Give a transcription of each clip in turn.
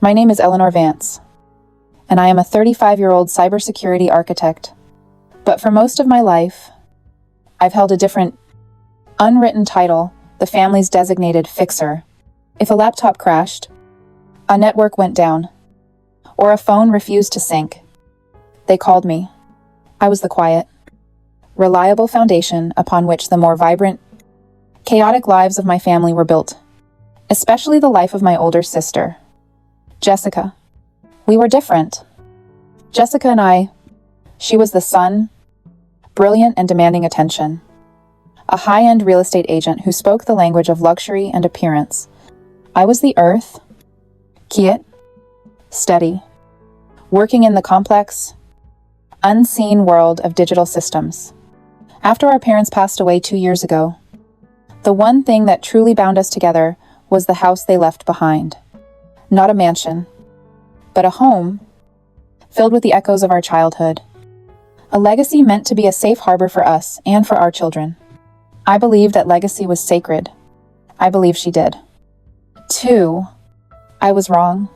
My name is Eleanor Vance, and I am a 35-year-old cybersecurity architect. But for most of my life, I've held a different, unwritten title, the family's designated fixer. If a laptop crashed, a network went down, or a phone refused to sync, they called me. I was the quiet, reliable foundation upon which the more vibrant, chaotic lives of my family were built, especially the life of my older sister, Jessica. We were different. Jessica and I, she was the sun, brilliant and demanding attention, a high-end real estate agent who spoke the language of luxury and appearance. I was the earth, quiet, steady, working in the complex, unseen world of digital systems. After our parents passed away 2 years ago, the one thing that truly bound us together was the house they left behind. Not a mansion, but a home filled with the echoes of our childhood. A legacy meant to be a safe harbor for us and for our children. I believed that legacy was sacred. I believe she did. 2, I was wrong.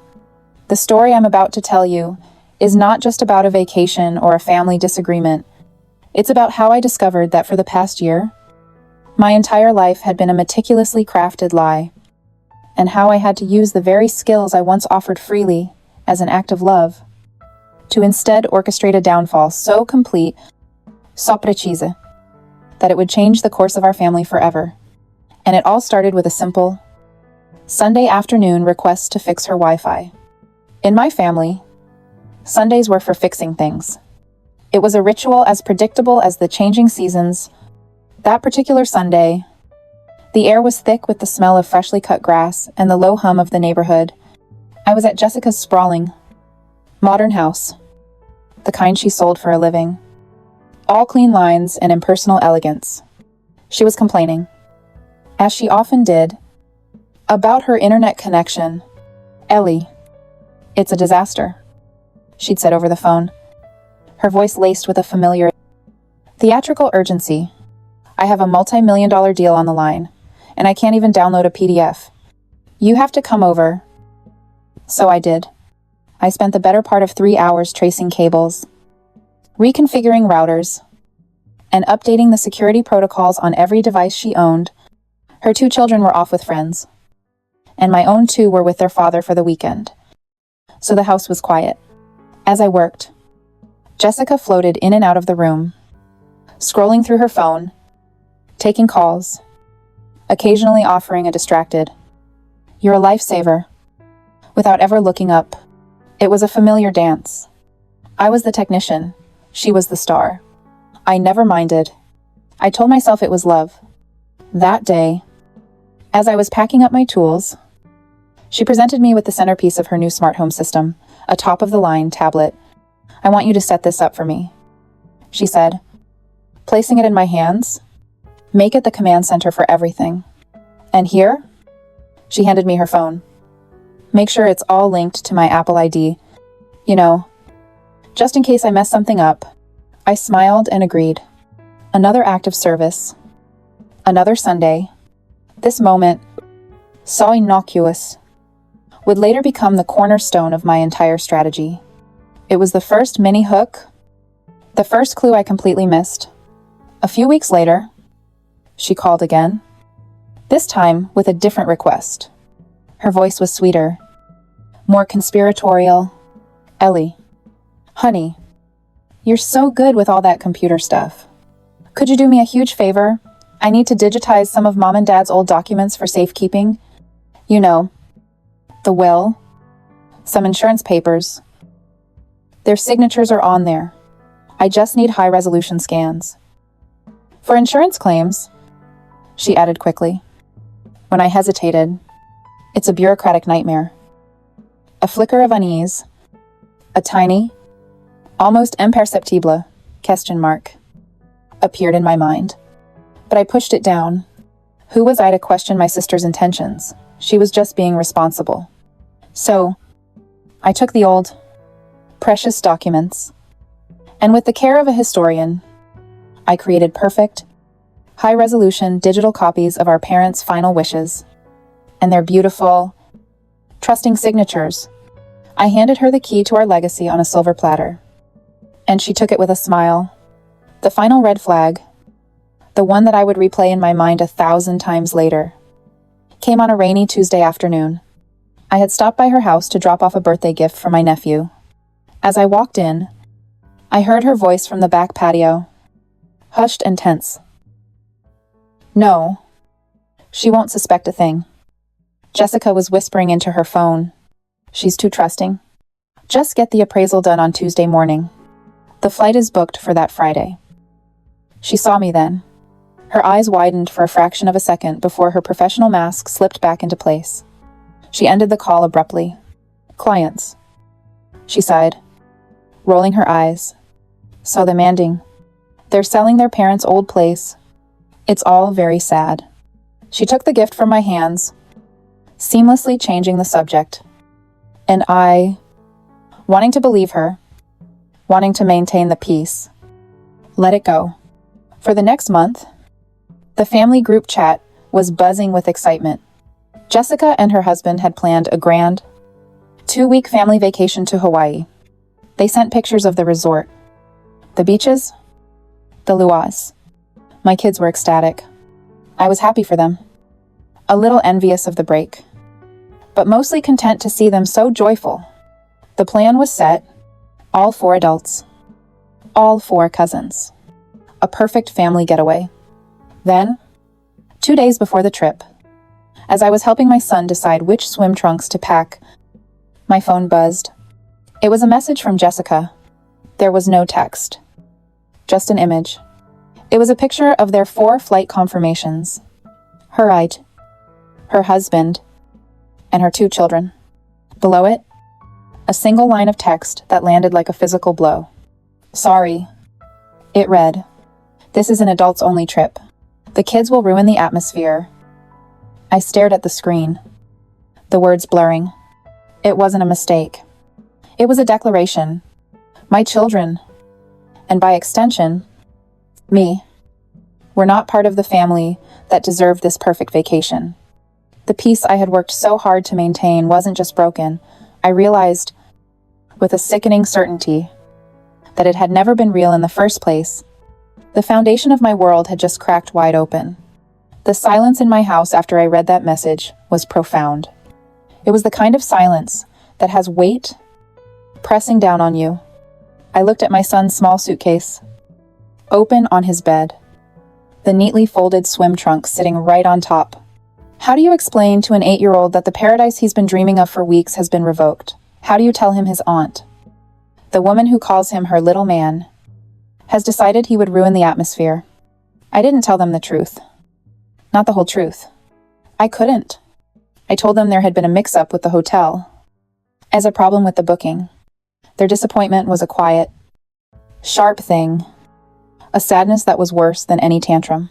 The story I'm about to tell you is not just about a vacation or a family disagreement. It's about how I discovered that for the past year, my entire life had been a meticulously crafted lie, and how I had to use the very skills I once offered freely as an act of love to instead orchestrate a downfall so complete, so precise, that it would change the course of our family forever. And it all started with a simple Sunday afternoon request to fix her Wi-Fi. In my family, Sundays were for fixing things. It was a ritual as predictable as the changing seasons. That particular Sunday, the air was thick with the smell of freshly cut grass and the low hum of the neighborhood. I was at Jessica's sprawling, modern house, the kind she sold for a living. All clean lines and impersonal elegance. She was complaining, as she often did, about her internet connection. "Ellie, it's a disaster," she'd said over the phone, her voice laced with a familiar, theatrical urgency. "I have a multi-million-dollar deal on the line, and I can't even download a PDF. You have to come over." So I did. I spent the better part of 3 hours tracing cables, reconfiguring routers, and updating the security protocols on every device she owned. Her 2 children were off with friends, and my own 2 were with their father for the weekend. So the house was quiet. As I worked, Jessica floated in and out of the room, scrolling through her phone, taking calls, occasionally offering a distracted, "You're a lifesaver," without ever looking up. It was a familiar dance. I was the technician. She was the star. I never minded. I told myself it was love. That day, as I was packing up my tools, she presented me with the centerpiece of her new smart home system, a top-of-the-line tablet. "I want you to set this up for me," she said, placing it in my hands. "Make it the command center for everything. And here," she handed me her phone. "Make sure it's all linked to my Apple ID. You know, just in case I mess something up." I smiled and agreed. Another act of service. Another Sunday. This moment, so innocuous, would later become the cornerstone of my entire strategy. It was the first mini hook, the first clue I completely missed. A few weeks later, she called again, this time with a different request. Her voice was sweeter, more conspiratorial. "Ellie, honey, you're so good with all that computer stuff. Could you do me a huge favor? I need to digitize some of Mom and Dad's old documents for safekeeping. You know, the will, some insurance papers. Their signatures are on there. I just need high-resolution scans. For insurance claims," she added quickly. When I hesitated, it's a bureaucratic nightmare. A flicker of unease, a tiny, almost imperceptible question mark appeared in my mind. But I pushed it down. Who was I to question my sister's intentions? She was just being responsible. So, I took the old, precious documents, and with the care of a historian, I created perfect, high-resolution digital copies of our parents' final wishes, and their beautiful, trusting signatures I handed her the key to our legacy on a silver platter, and she took it with a smile. The final red flag, the one that I would replay in my mind 1,000 times later, came on a rainy Tuesday afternoon. I had stopped by her house to drop off a birthday gift for my nephew. As I walked in, I heard her voice from the back patio, hushed and tense. "No, she won't suspect a thing." Jessica was whispering into her phone. "She's too trusting. Just get the appraisal done on Tuesday morning. The flight is booked for that Friday." She saw me then. Her eyes widened for a fraction of a second before her professional mask slipped back into place. She ended the call abruptly. "Clients," she sighed, rolling her eyes. "So demanding. They're selling their parents' old place. It's all very sad." She took the gift from my hands, seamlessly changing the subject. And I, wanting to believe her, wanting to maintain the peace, let it go. For the next month, the family group chat was buzzing with excitement. Jessica and her husband had planned a grand 2-week family vacation to Hawaii. They sent pictures of the resort, the beaches, the luau's. My kids were ecstatic. I was happy for them, a little envious of the break, but mostly content to see them so joyful. The plan was set, all 4 adults, all 4 cousins. A perfect family getaway. Then, 2 days before the trip, as I was helping my son decide which swim trunks to pack, my phone buzzed. It was a message from Jessica. There was no text, just an image. It was a picture of their 4 flight confirmations. Her husband, and her 2 children. Below it, a single line of text that landed like a physical blow. "Sorry." It read, "This is an adults-only trip. The kids will ruin the atmosphere." I stared at the screen, the words blurring. It wasn't a mistake. It was a declaration. My children, and by extension, me, were not part of the family that deserved this perfect vacation. The peace I had worked so hard to maintain wasn't just broken. I realized, with a sickening certainty, that it had never been real in the first place. The foundation of my world had just cracked wide open. The silence in my house after I read that message was profound. It was the kind of silence that has weight pressing down on you. I looked at my son's small suitcase, open on his bed, the neatly folded swim trunk sitting right on top. How do you explain to an 8-year-old that the paradise he's been dreaming of for weeks has been revoked? How do you tell him his aunt, the woman who calls him her little man, has decided he would ruin the atmosphere? I didn't tell them the truth. Not the whole truth. I couldn't. I told them there had been a mix-up with the hotel, as a problem with the booking. Their disappointment was a quiet, sharp thing, a sadness that was worse than any tantrum.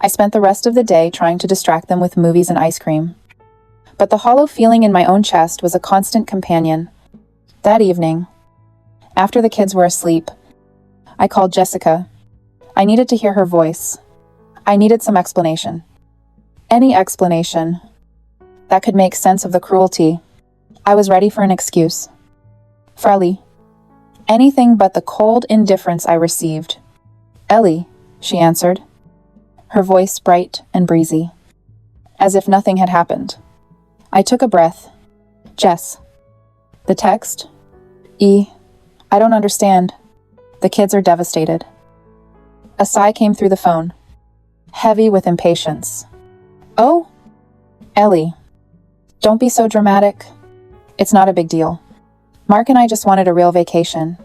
I spent the rest of the day trying to distract them with movies and ice cream. But the hollow feeling in my own chest was a constant companion. That evening, after the kids were asleep, I called Jessica. I needed to hear her voice. I needed some explanation. Any explanation that could make sense of the cruelty. I was ready for an excuse. Frelly. Anything but the cold indifference I received. "Ellie," she answered, her voice bright and breezy, as if nothing had happened. I took a breath. "Jess." "The text?" I don't understand." "The kids are devastated." A sigh came through the phone, heavy with impatience. "Oh, Ellie, don't be so dramatic. It's not a big deal. Mark and I just wanted a real vacation.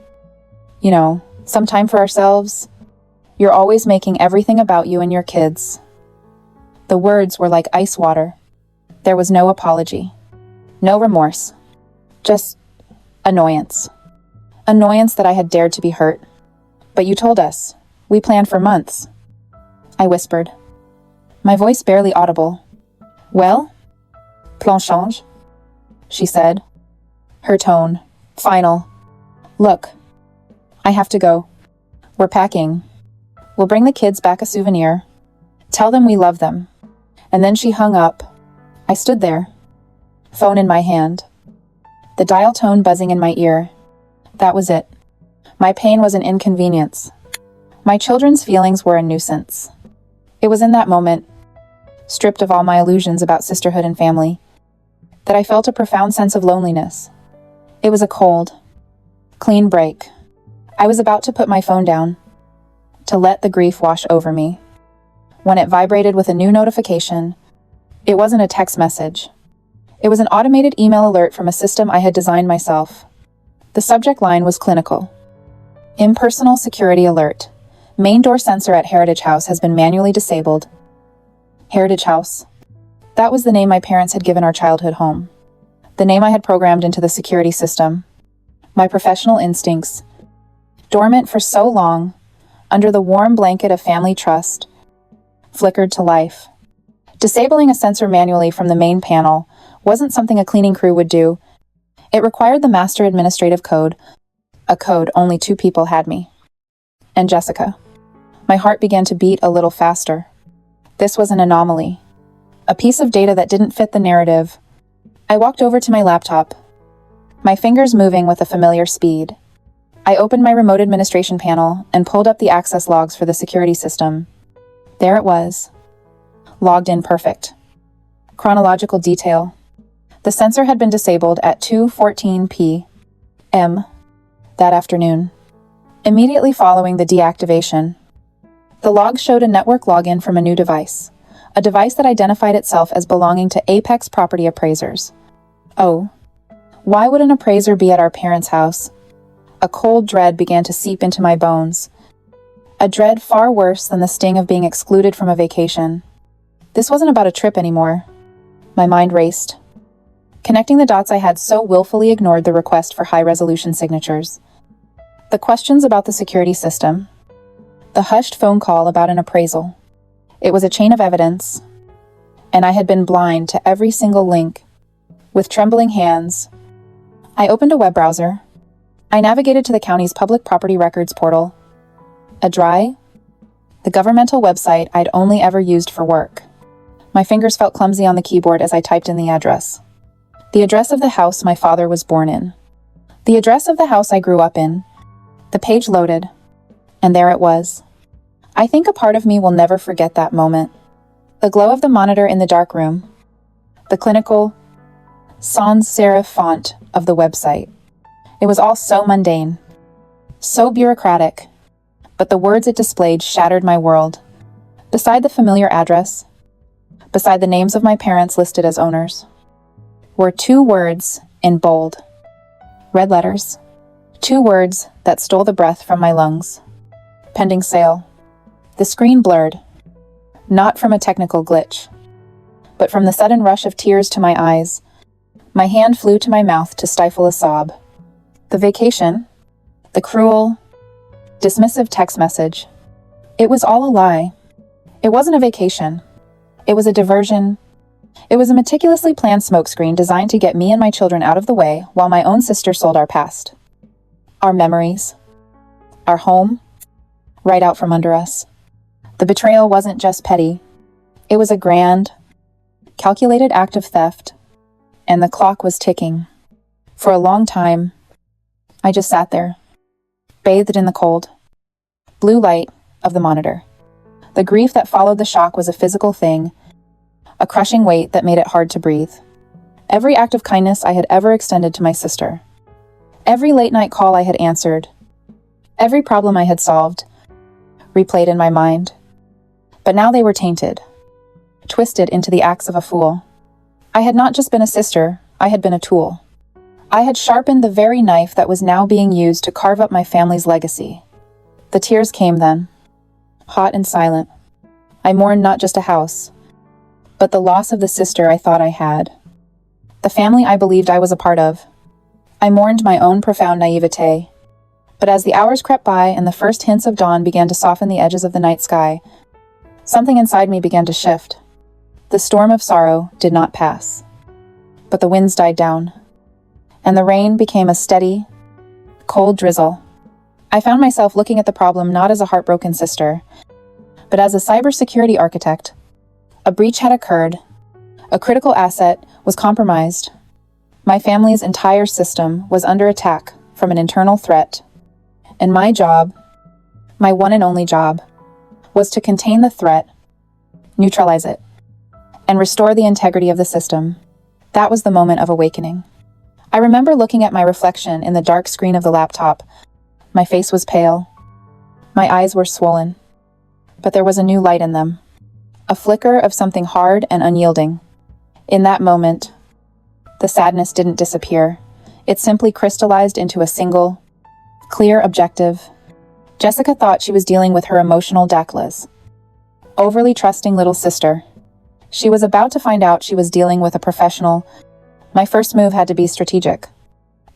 You know, some time for ourselves. You're always making everything about you and your kids." The words were like ice water. There was no apology, no remorse, just annoyance. Annoyance that I had dared to be hurt. "But you told us. We planned for months," I whispered, my voice barely audible. "Well, plan change," she said, her tone final. "Look, I have to go. We're packing. We'll bring the kids back a souvenir. Tell them we love them." And then she hung up. I stood there, phone in my hand. the dial tone buzzing in my ear. That was it. My pain was an inconvenience. My children's feelings were a nuisance. It was in that moment, stripped of all my illusions about sisterhood and family, that I felt a profound sense of loneliness. It was a cold, clean break. I was about to put my phone down, to let the grief wash over me, when it vibrated with a new notification. It wasn't a text message. It was an automated email alert from a system I had designed myself. The subject line was clinical. Impersonal security alert. Main door sensor at Heritage House has been manually disabled. Heritage House. That was the name my parents had given our childhood home. The name I had programmed into the security system. My professional instincts, dormant for so long, under the warm blanket of family trust, flickered to life. Disabling a sensor manually from the main panel wasn't something a cleaning crew would do. It required the master administrative code, a code only 2 people had me. And Jessica. My heart began to beat a little faster. This was an anomaly. A piece of data that didn't fit the narrative. I walked over to my laptop, my fingers moving with a familiar speed. I opened my remote administration panel and pulled up the access logs for the security system. There it was. Logged in perfect. Chronological detail. The sensor had been disabled at 2:14 p.m. that afternoon, immediately following the deactivation. The log showed a network login from a new device, a device that identified itself as belonging to Apex Property Appraisers. Oh, why would an appraiser be at our parents' house? A cold dread began to seep into my bones. A dread far worse than the sting of being excluded from a vacation. This wasn't about a trip anymore. My mind raced. Connecting the dots, I had so willfully ignored the request for high-resolution signatures. The questions about the security system. The hushed phone call about an appraisal. It was a chain of evidence, and I had been blind to every single link. With trembling hands, I opened a web browser. I navigated to the county's public property records portal. The governmental website I'd only ever used for work. My fingers felt clumsy on the keyboard as I typed in the address. The address of the house my father was born in. The address of the house I grew up in. The page loaded, and there it was. I think a part of me will never forget that moment. The glow of the monitor in the dark room. The clinical, sans serif font of the website. It was all so mundane, so bureaucratic, but the words it displayed shattered my world. Beside the familiar address, beside the names of my parents listed as owners, were 2 words in bold, red letters. 2 words that stole the breath from my lungs. Pending sale. The screen blurred, not from a technical glitch, but from the sudden rush of tears to my eyes. My hand flew to my mouth to stifle a sob. The vacation, the cruel, dismissive text message. It was all a lie. It wasn't a vacation. It was a diversion. It was a meticulously planned smokescreen designed to get me and my children out of the way while my own sister sold our past. Our memories. Our home. Right out from under us. The betrayal wasn't just petty. It was a grand, calculated act of theft, and the clock was ticking. For a long time, I just sat there, bathed in the cold, blue light of the monitor. The grief that followed the shock was a physical thing, a crushing weight that made it hard to breathe. Every act of kindness I had ever extended to my sister, every late-night call I had answered, every problem I had solved, replayed in my mind. But now they were tainted, twisted into the acts of a fool. I had not just been a sister, I had been a tool. I had sharpened the very knife that was now being used to carve up my family's legacy. The tears came then, hot and silent. I mourned not just a house, but the loss of the sister I thought I had, the family I believed I was a part of. I mourned my own profound naivete. But as the hours crept by and the first hints of dawn began to soften the edges of the night sky, something inside me began to shift. The storm of sorrow did not pass, but the winds died down, and the rain became a steady, cold drizzle. I found myself looking at the problem not as a heartbroken sister, but as a cybersecurity architect. A breach had occurred. A critical asset was compromised. My family's entire system was under attack from an internal threat, and my job, my one and only job, was to contain the threat, neutralize it, and restore the integrity of the system. That was the moment of awakening. I remember looking at my reflection in the dark screen of the laptop. My face was pale. My eyes were swollen. But there was a new light in them. A flicker of something hard and unyielding. In that moment, the sadness didn't disappear. It simply crystallized into a single, clear objective. Jessica thought she was dealing with her emotional Daklas, overly trusting little sister. She was about to find out she was dealing with a professional. My first move had to be strategic.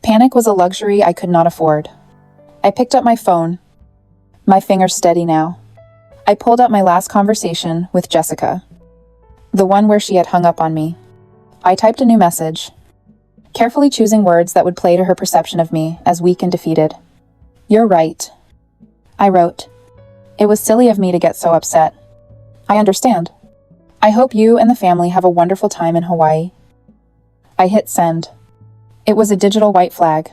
Panic was a luxury I could not afford. I picked up my phone. My fingers steady now. I pulled up my last conversation with Jessica, the one where she had hung up on me. I typed a new message, carefully choosing words that would play to her perception of me as weak and defeated. "You're right," I wrote. "It was silly of me to get so upset. I understand. I hope you and the family have a wonderful time in Hawaii." I hit send. It was a digital white flag,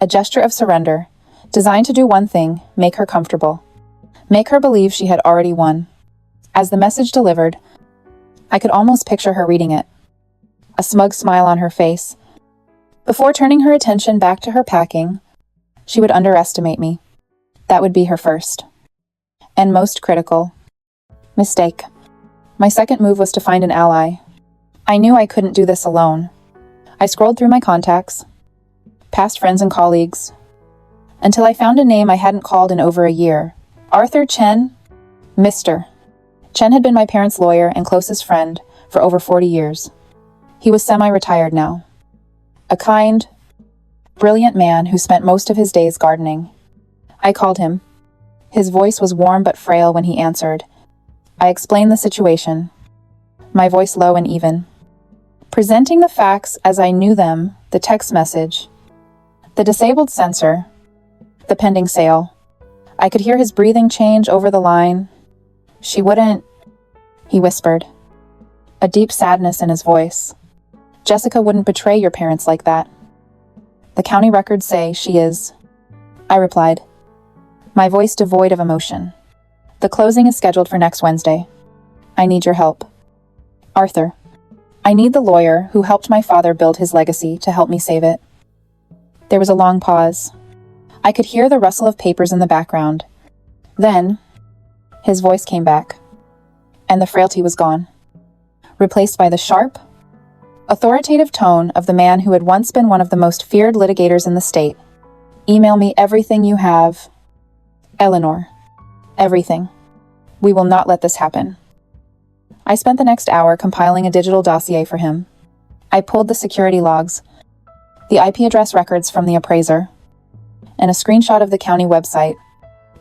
a gesture of surrender, designed to do one thing: make her comfortable, make her believe she had already won. As the message delivered, I could almost picture her reading it, a smug smile on her face. Before turning her attention back to her packing, she would underestimate me. That would be her first and most critical mistake. My second move was to find an ally. I knew I couldn't do this alone. I scrolled through my contacts, past friends and colleagues, until I found a name I hadn't called in over a year. Arthur Chen. Mr. Chen had been my parents' lawyer and closest friend for over 40 years. He was semi-retired now. A kind, brilliant man who spent most of his days gardening. I called him. His voice was warm but frail when he answered. I explained the situation, my voice low and even, presenting the facts as I knew them: the text message, the disabled sensor, the pending sale. I could hear his breathing change over the line. "She wouldn't," he whispered, a deep sadness in his voice. "Jessica wouldn't betray your parents like that. The county records say she is," I replied, my voice devoid of emotion. "The closing is scheduled for next Wednesday. I need your help. Arthur. I need the lawyer who helped my father build his legacy to help me save it." There was a long pause. I could hear the rustle of papers in the background. Then, his voice came back, and the frailty was gone, replaced by the sharp, authoritative tone of the man who had once been one of the most feared litigators in the state. "Email me everything you have. Eleanor. Everything. We will not let this happen." I spent the next hour compiling a digital dossier for him. I pulled the security logs, the IP address records from the appraiser, and a screenshot of the county website.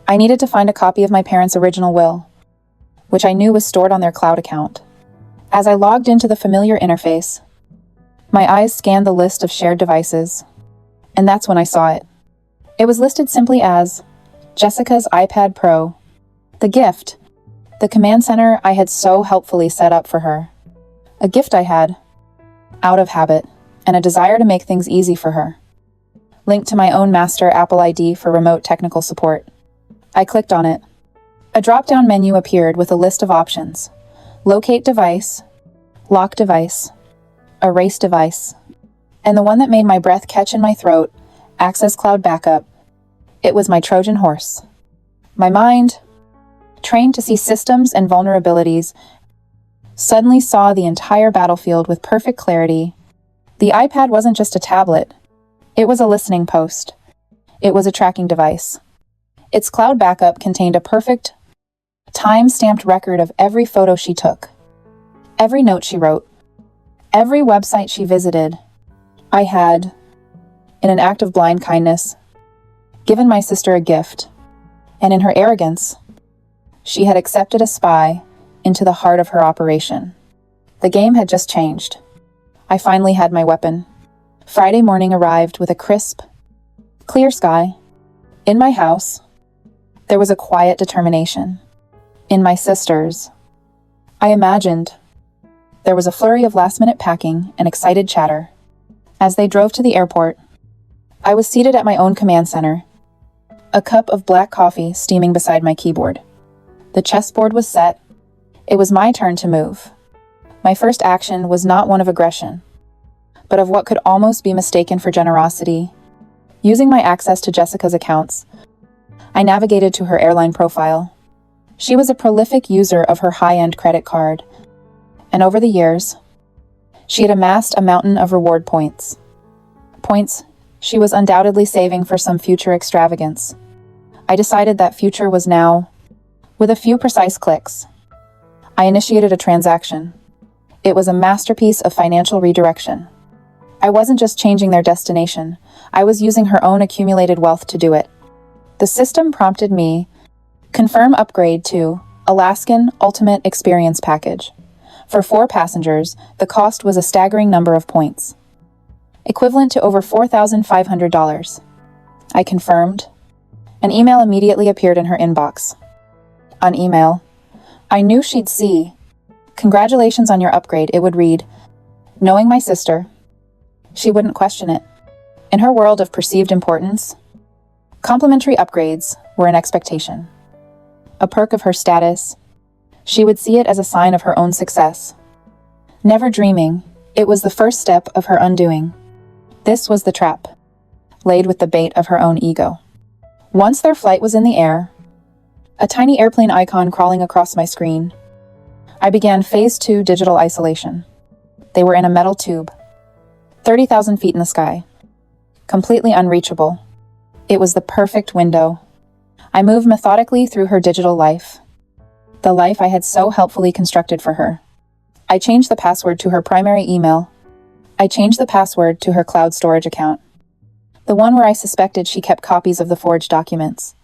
I needed to find a copy of my parents' original will, which I knew was stored on their cloud account. As I logged into the familiar interface, my eyes scanned the list of shared devices, and that's when I saw it. It was listed simply as Jessica's iPad Pro, the gift, the command center I had so helpfully set up for her. A gift I had, out of habit, and a desire to make things easy for her. Linked to my own master Apple ID for remote technical support. I clicked on it. A drop-down menu appeared with a list of options: locate device, lock device, erase device, and the one that made my breath catch in my throat: access cloud backup. It was my Trojan horse. My mind, trained to see systems and vulnerabilities, suddenly saw the entire battlefield with perfect clarity. The iPad wasn't just a tablet. It was a listening post. It was a tracking device. Its cloud backup contained a perfect, time-stamped record of every photo she took, every note she wrote, every website she visited. I had, in an act of blind kindness, given my sister a gift, and in her arrogance, she had accepted a spy into the heart of her operation. The game had just changed. I finally had my weapon. Friday morning arrived with a crisp, clear sky. In my house, there was a quiet determination. In my sister's, I imagined, there was a flurry of last-minute packing and excited chatter. As they drove to the airport, I was seated at my own command center, a cup of black coffee steaming beside my keyboard. The chessboard was set. It was my turn to move. My first action was not one of aggression, but of what could almost be mistaken for generosity. Using my access to Jessica's accounts, I navigated to her airline profile. She was a prolific user of her high-end credit card, and over the years, she had amassed a mountain of reward points. Points she was undoubtedly saving for some future extravagance. I decided that future was now. With a few precise clicks, I initiated a transaction. It was a masterpiece of financial redirection. I wasn't just changing their destination, I was using her own accumulated wealth to do it. The system prompted me, confirm upgrade to Alaskan Ultimate Experience Package. For 4 passengers, the cost was a staggering number of points, equivalent to over $4,500. I confirmed. An email immediately appeared in her inbox. On email, I knew she'd see. Congratulations on your upgrade, it would read. Knowing my sister, she wouldn't question it. In her world of perceived importance, complimentary upgrades were an expectation. A perk of her status, she would see it as a sign of her own success. Never dreaming, it was the first step of her undoing. This was the trap, laid with the bait of her own ego. Once their flight was in the air, a tiny airplane icon crawling across my screen, I began Phase 2 digital isolation. They were in a metal tube, 30,000 feet in the sky, completely unreachable. It was the perfect window. I moved methodically through her digital life, the life I had so helpfully constructed for her. I changed the password to her primary email. I changed the password to her cloud storage account, the one where I suspected she kept copies of the forged documents.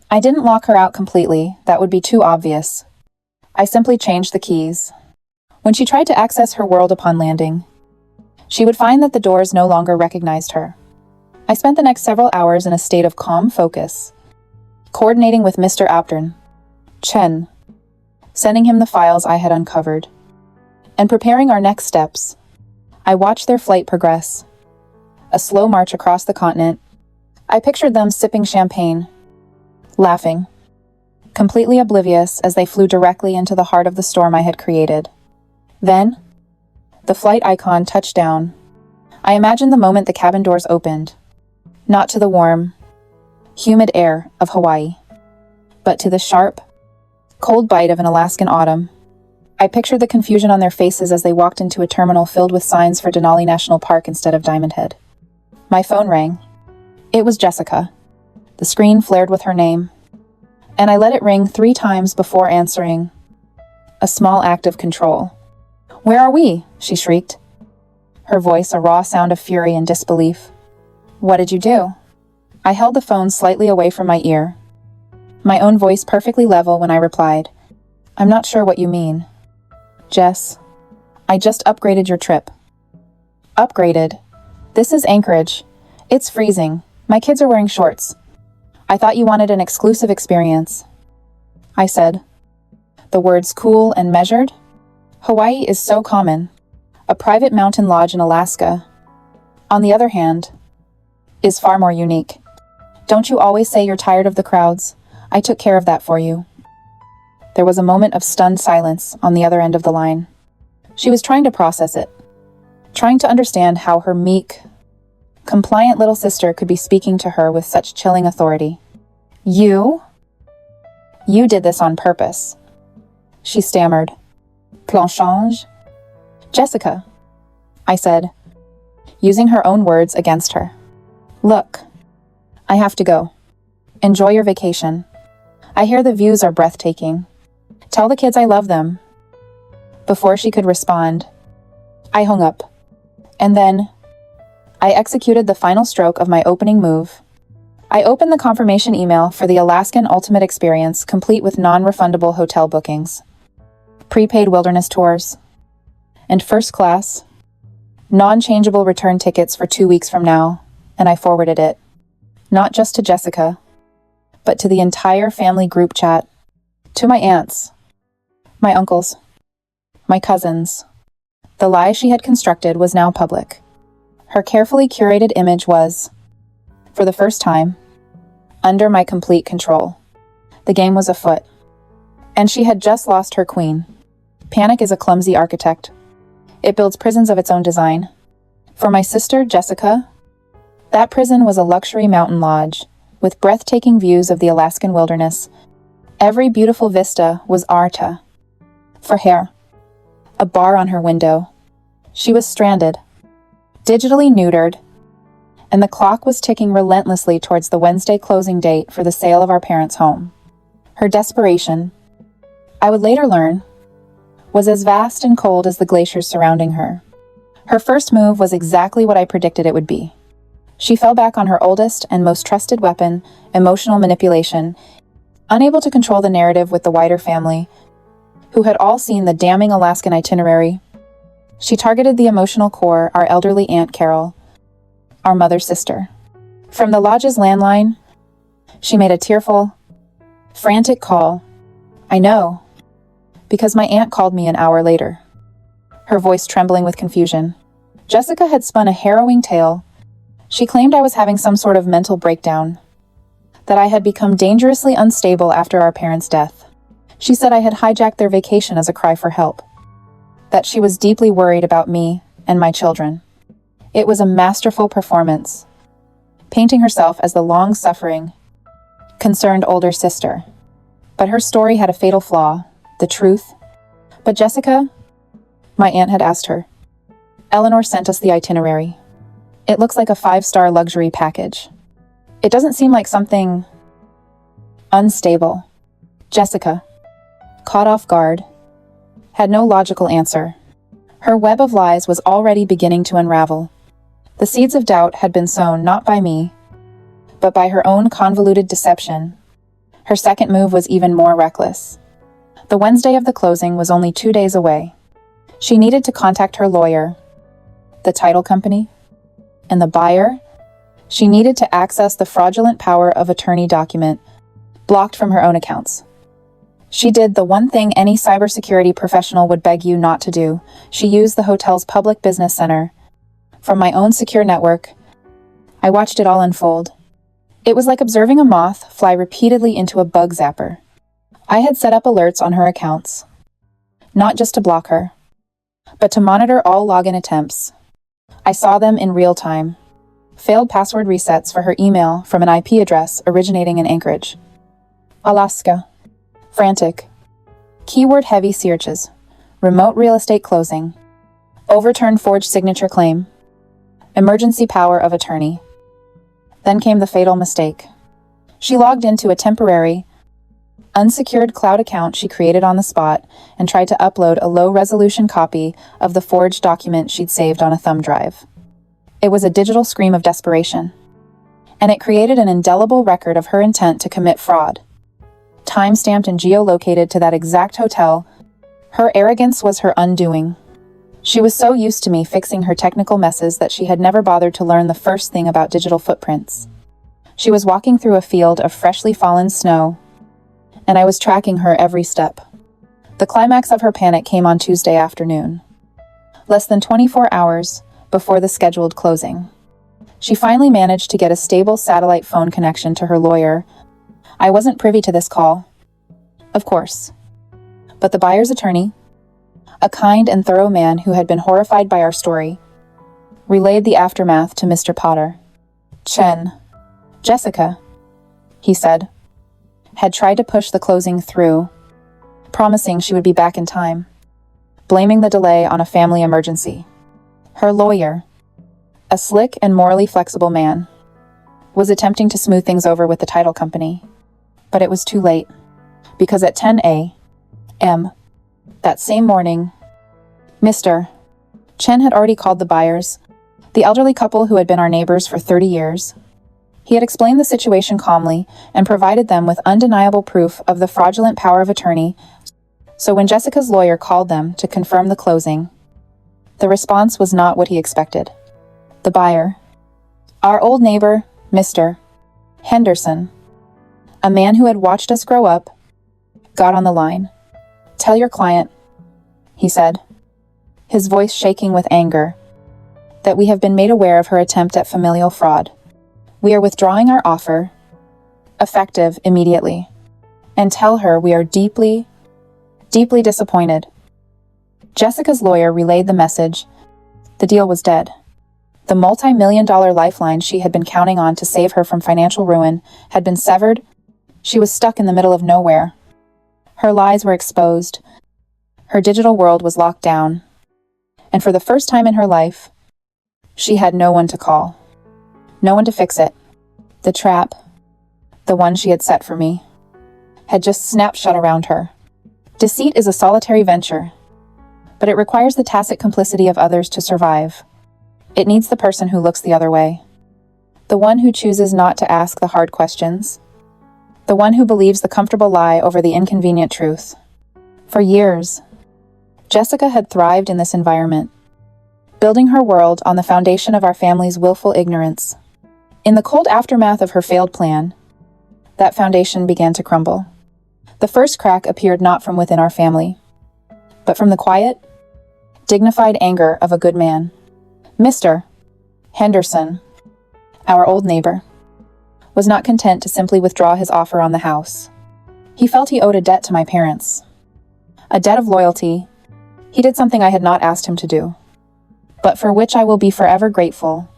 I didn't lock her out completely, that would be too obvious. I simply changed the keys. When she tried to access her world upon landing, she would find that the doors no longer recognized her. I spent the next several hours in a state of calm focus, coordinating with Mr. Aptern, Chen, sending him the files I had uncovered, and preparing our next steps. I watched their flight progress, a slow march across the continent. I pictured them sipping champagne, laughing, completely oblivious as they flew directly into the heart of the storm I had created. Then, the flight icon touched down. I imagined the moment the cabin doors opened, not to the warm, humid air of Hawaii, but to the sharp, cold bite of an Alaskan autumn. I pictured the confusion on their faces as they walked into a terminal filled with signs for Denali National Park instead of Diamond Head. My phone rang. It was Jessica. The screen flared with her name, and I let it ring 3 times before answering. A small act of control. "Where are we?" she shrieked, her voice a raw sound of fury and disbelief. "What did you do?" I held the phone slightly away from my ear, my own voice perfectly level when I replied, "I'm not sure what you mean." "Jess, I just upgraded your trip." "Upgraded? This is Anchorage. It's freezing. My kids are wearing shorts. I thought you wanted an exclusive experience." I said, the words cool and measured. Hawaii is so common. A private mountain lodge in Alaska, on the other hand, is far more unique. Don't you always say you're tired of the crowds? I took care of that for you. There was a moment of stunned silence on the other end of the line. She was trying to process it, trying to understand how her meek, compliant little sister could be speaking to her with such chilling authority. You did this on purpose," she stammered. "Planchange?" "Jessica," I said, using her own words against her. "Look, I have to go. Enjoy your vacation. I hear the views are breathtaking. Tell the kids I love them." Before she could respond, I hung up, and then I executed the final stroke of my opening move. I opened the confirmation email for the Alaskan Ultimate Experience, complete with non-refundable hotel bookings, prepaid wilderness tours, and first class, non-changeable return tickets for 2 weeks from now, and I forwarded it, not just to Jessica, but to the entire family group chat, to my aunts, my uncles, my cousins. The lie she had constructed was now public. Her carefully curated image was, for the first time, under my complete control. The game was afoot. And she had just lost her queen. Panic is a clumsy architect. It builds prisons of its own design. For my sister, Jessica, that prison was a luxury mountain lodge, with breathtaking views of the Alaskan wilderness. Every beautiful vista was Arta. For her, a bar on her window. She was stranded, digitally neutered, and the clock was ticking relentlessly towards the Wednesday closing date for the sale of our parents' home. Her desperation, I would later learn, was as vast and cold as the glaciers surrounding her. Her first move was exactly what I predicted it would be. She fell back on her oldest and most trusted weapon, emotional manipulation, unable to control the narrative with the wider family, who had all seen the damning Alaskan itinerary. She targeted the emotional core, our elderly Aunt Carol, our mother's sister. From the lodge's landline, she made a tearful, frantic call. I know, because my aunt called me an hour later, her voice trembling with confusion. Jessica had spun a harrowing tale. She claimed I was having some sort of mental breakdown, that I had become dangerously unstable after our parents' death. She said I had hijacked their vacation as a cry for help, that she was deeply worried about me and my children. It was a masterful performance, painting herself as the long-suffering, concerned older sister. But her story had a fatal flaw, the truth. But Jessica, my aunt had asked her, Eleanor sent us the itinerary. It looks like a 5-star luxury package. It doesn't seem like something unstable. Jessica, caught off guard, had no logical answer. Her web of lies was already beginning to unravel. The seeds of doubt had been sown not by me, but by her own convoluted deception. Her second move was even more reckless. The Wednesday of the closing was only 2 days away. She needed to contact her lawyer, the title company, and the buyer. She needed to access the fraudulent power of attorney document, blocked from her own accounts. She did the one thing any cybersecurity professional would beg you not to do. She used the hotel's public business center. From my own secure network, I watched it all unfold. It was like observing a moth fly repeatedly into a bug zapper. I had set up alerts on her accounts, not just to block her, but to monitor all login attempts. I saw them in real time. Failed password resets for her email from an IP address originating in Anchorage, Alaska. Frantic. Keyword-heavy searches. Remote real estate closing. Overturned forged signature claim. Emergency power of attorney. Then came the fatal mistake. She logged into a temporary, unsecured cloud account she created on the spot and tried to upload a low-resolution copy of the forged document she'd saved on a thumb drive. It was a digital scream of desperation, and it created an indelible record of her intent to commit fraud. Time-stamped and geolocated to that exact hotel, her arrogance was her undoing. She was so used to me fixing her technical messes that she had never bothered to learn the first thing about digital footprints. She was walking through a field of freshly fallen snow, and I was tracking her every step. The climax of her panic came on Tuesday afternoon, less than 24 hours before the scheduled closing. She finally managed to get a stable satellite phone connection to her lawyer. I wasn't privy to this call, of course, but the buyer's attorney, a kind and thorough man who had been horrified by our story, relayed the aftermath to Mr. Potter. Jessica, he said, had tried to push the closing through, promising she would be back in time, blaming the delay on a family emergency. Her lawyer, a slick and morally flexible man, was attempting to smooth things over with the title company. But it was too late, because at 10 a.m. that same morning, Mr. Chen had already called the buyers, the elderly couple who had been our neighbors for 30 years. He had explained the situation calmly and provided them with undeniable proof of the fraudulent power of attorney. So when Jessica's lawyer called them to confirm the closing, the response was not what he expected. The buyer, our old neighbor, Mr. Henderson, a man who had watched us grow up, got on the line. Tell your client, he said, his voice shaking with anger, that we have been made aware of her attempt at familial fraud. We are withdrawing our offer, effective immediately, and tell her we are deeply, deeply disappointed." Jessica's lawyer relayed the message. The deal was dead. The multi-million-dollar lifeline she had been counting on to save her from financial ruin had been severed. She was stuck in the middle of nowhere. Her lies were exposed. Her digital world was locked down. And for the first time in her life, she had no one to call. No one to fix it. The trap, the one she had set for me, had just snapped shut around her. Deceit is a solitary venture, but it requires the tacit complicity of others to survive. It needs the person who looks the other way, the one who chooses not to ask the hard questions, the one who believes the comfortable lie over the inconvenient truth. For years, Jessica had thrived in this environment, building her world on the foundation of our family's willful ignorance. In the cold aftermath of her failed plan, that foundation began to crumble. The first crack appeared not from within our family, but from the quiet, dignified anger of a good man. Mr. Henderson, our old neighbor, was not content to simply withdraw his offer on the house. He felt he owed a debt to my parents, a debt of loyalty. He did something I had not asked him to do, but for which I will be forever grateful.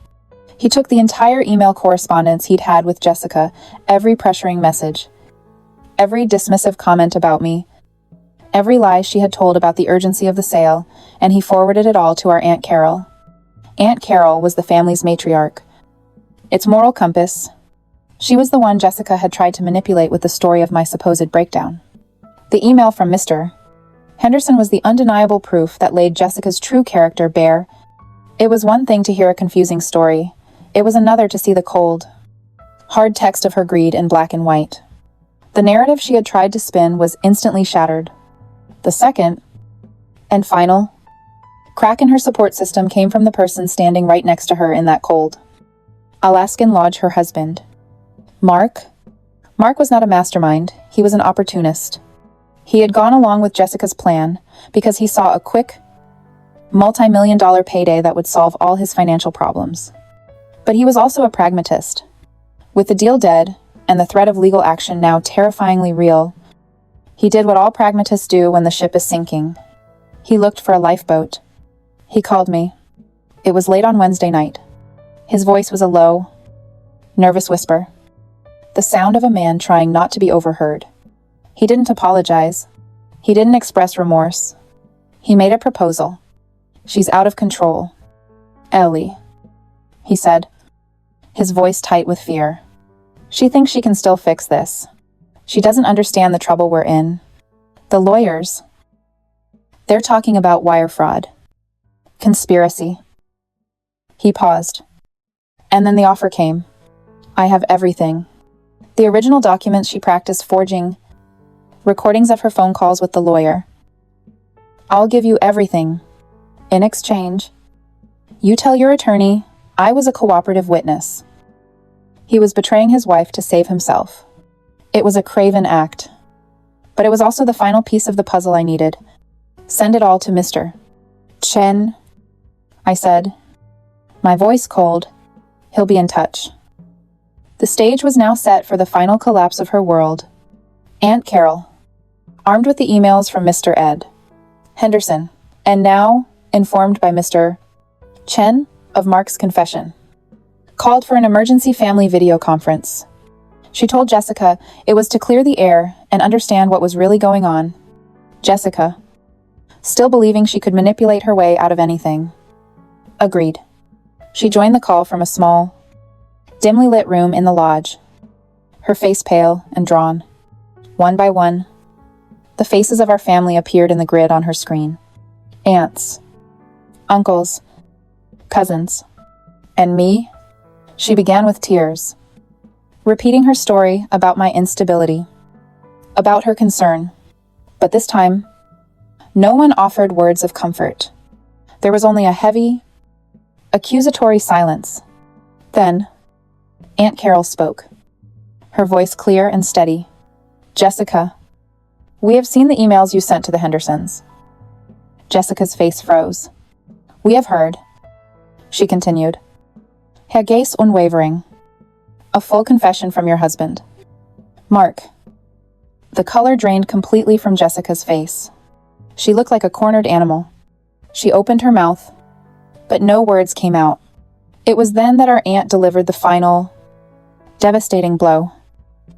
He took the entire email correspondence he'd had with Jessica, every pressuring message, every dismissive comment about me, every lie she had told about the urgency of the sale, and he forwarded it all to our Aunt Carol. Aunt Carol was the family's matriarch, its moral compass. She was the one Jessica had tried to manipulate with the story of my supposed breakdown. The email from Mr. Henderson was the undeniable proof that laid Jessica's true character bare. It was one thing to hear a confusing story. It was another to see the cold, hard text of her greed in black and white. The narrative she had tried to spin was instantly shattered. The second, and final, crack in her support system came from the person standing right next to her in that cold Alaskan Lodge, her husband. Mark was not a mastermind. He was an opportunist. He had gone along with Jessica's plan because he saw a quick, multi-million-dollar payday that would solve all his financial problems. But he was also a pragmatist. With the deal dead and the threat of legal action now terrifyingly real, he did what all pragmatists do when the ship is sinking. He looked for a lifeboat. He called me. It was late on Wednesday night. His voice was a low, nervous whisper, the sound of a man trying not to be overheard. He didn't apologize. He didn't express remorse. He made a proposal. "She's out of control. Ellie," he said, his voice tight with fear. "She thinks she can still fix this. She doesn't understand the trouble we're in. The lawyers, they're talking about wire fraud. Conspiracy." He paused. And then the offer came. I have everything. The original documents she practiced forging, recordings of her phone calls with the lawyer. "I'll give you everything. In exchange, you tell your attorney I was a cooperative witness." He was betraying his wife to save himself. It was a craven act. But it was also the final piece of the puzzle I needed. "Send it all to Mr. Chen," I said, my voice cold. "He'll be in touch." The stage was now set for the final collapse of her world. Aunt Carol, armed with the emails from Mr. Ed Henderson, and now informed by Mr. Chen of Mark's confession, called for an emergency family video conference. She told Jessica it was to clear the air and understand what was really going on. Jessica, still believing she could manipulate her way out of anything, agreed. She joined the call from a small, dimly lit room in the lodge, her face pale and drawn. One by one, the faces of our family appeared in the grid on her screen. Aunts, uncles, cousins, and me. She began with tears, repeating her story about my instability, about her concern. But this time, no one offered words of comfort. There was only a heavy, accusatory silence. Then, Aunt Carol spoke, her voice clear and steady. "Jessica, we have seen the emails you sent to the Hendersons." Jessica's face froze. "We have heard. she continued. Her gaze unwavering. A full confession from your husband. Mark. The color drained completely from Jessica's face. She looked like a cornered animal. She opened her mouth, but no words came out. It was then that our aunt delivered the final, devastating blow.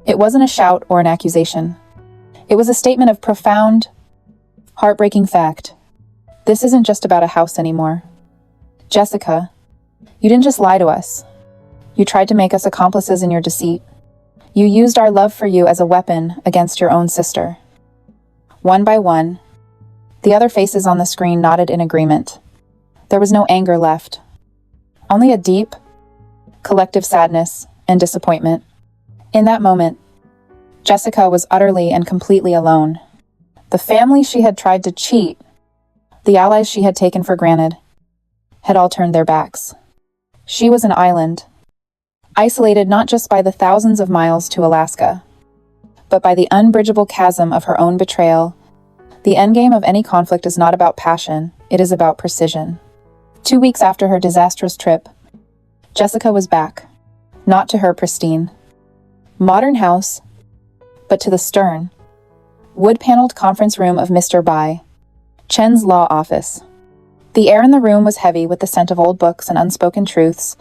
It wasn't a shout or an accusation. It was a statement of profound, heartbreaking fact. This isn't just about a house anymore. Jessica, you didn't just lie to us. You tried to make us accomplices in your deceit. You used our love for you as a weapon against your own sister. One by one, the other faces on the screen nodded in agreement. There was no anger left. Only a deep, collective sadness and disappointment. In that moment, Jessica was utterly and completely alone. The family she had tried to cheat, the allies she had taken for granted, had all turned their backs. She was an island, isolated not just by the thousands of miles to Alaska, but by the unbridgeable chasm of her own betrayal. The endgame of any conflict is not about passion, it is about precision. 2 weeks after her disastrous trip, Jessica was back, not to her pristine, modern house, but to the stern, wood-paneled conference room of Mr. Bai, Chen's law office. The air in the room was heavy with the scent of old books and unspoken truths.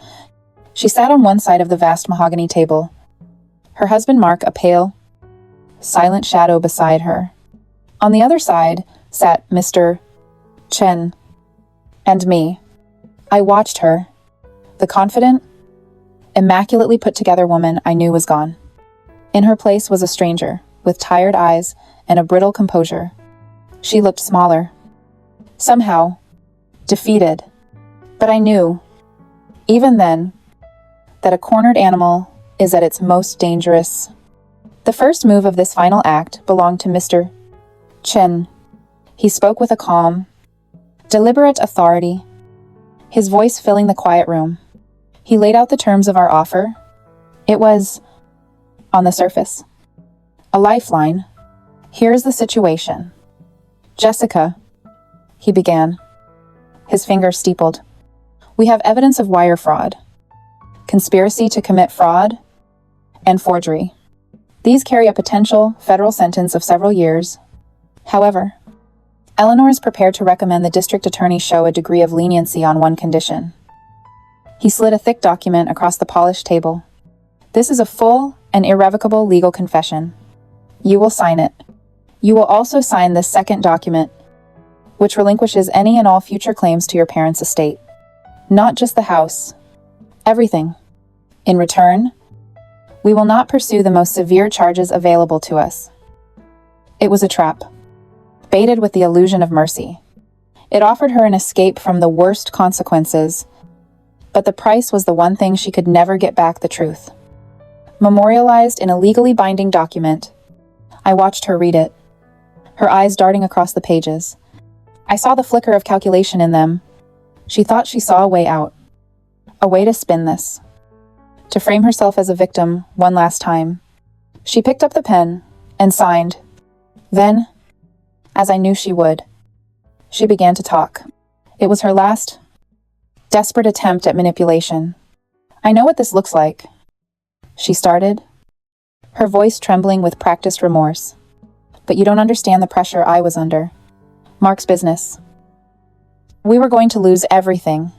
She sat on one side of the vast mahogany table, her husband Mark a pale, silent shadow beside her. On the other side sat Mr. Chen and me. I watched her, the confident, immaculately put-together woman I knew was gone. In her place was a stranger, with tired eyes and a brittle composure. She looked smaller. Somehow, defeated. But I knew, even then, that a cornered animal is at its most dangerous. The first move of this final act belonged to Mr. Chen. He spoke with a calm, deliberate authority, his voice filling the quiet room. He laid out the terms of our offer. It was, on the surface, a lifeline. Here's the situation. Jessica, he began, his finger steepled. We have evidence of wire fraud, conspiracy to commit fraud, and forgery. These carry a potential federal sentence of several years. However, Eleanor is prepared to recommend the district attorney show a degree of leniency on one condition. He slid a thick document across the polished table. This is a full and irrevocable legal confession. You will sign it. You will also sign this second document, which relinquishes any and all future claims to your parents' estate. Not just the house. Everything. In return, we will not pursue the most severe charges available to us. It was a trap, baited with the illusion of mercy. It offered her an escape from the worst consequences, but the price was the one thing she could never get back: the truth. Memorialized in a legally binding document, I watched her read it, her eyes darting across the pages. I saw the flicker of calculation in them. She thought she saw a way out, a way to spin this, to frame herself as a victim one last time. She picked up the pen and signed. Then, as I knew she would, she began to talk. It was her last, desperate attempt at manipulation. I know what this looks like, she started, her voice trembling with practiced remorse. But you don't understand the pressure I was under. Mark's business. We were going to lose everything.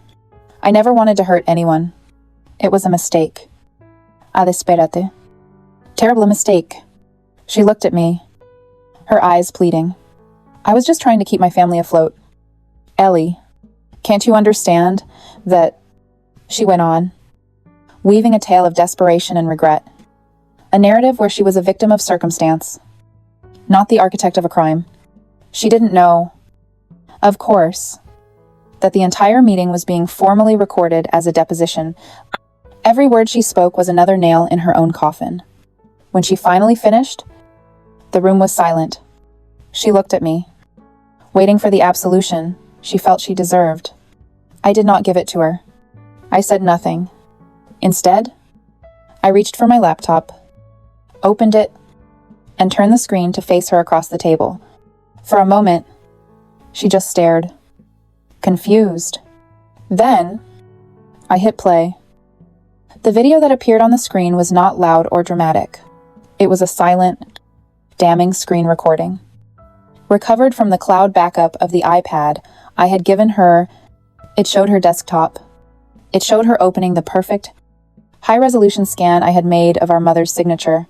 I never wanted to hurt anyone. It was a mistake. Desperate. Terrible mistake. She looked at me, her eyes pleading. I was just trying to keep my family afloat. Ellie, can't you understand that, she went on, weaving a tale of desperation and regret. A narrative where she was a victim of circumstance, not the architect of a crime. She didn't know, of course, that the entire meeting was being formally recorded as a deposition. Every word she spoke was another nail in her own coffin. When she finally finished, the room was silent. She looked at me, waiting for the absolution she felt she deserved. I did not give it to her. I said nothing. Instead, I reached for my laptop, opened it, and turned the screen to face her across the table. For a moment, she just stared, confused. Then, I hit play. The video that appeared on the screen was not loud or dramatic. It was a silent, damning screen recording. Recovered from the cloud backup of the iPad I had given her, it showed her desktop. It showed her opening the perfect, high-resolution scan I had made of our mother's signature.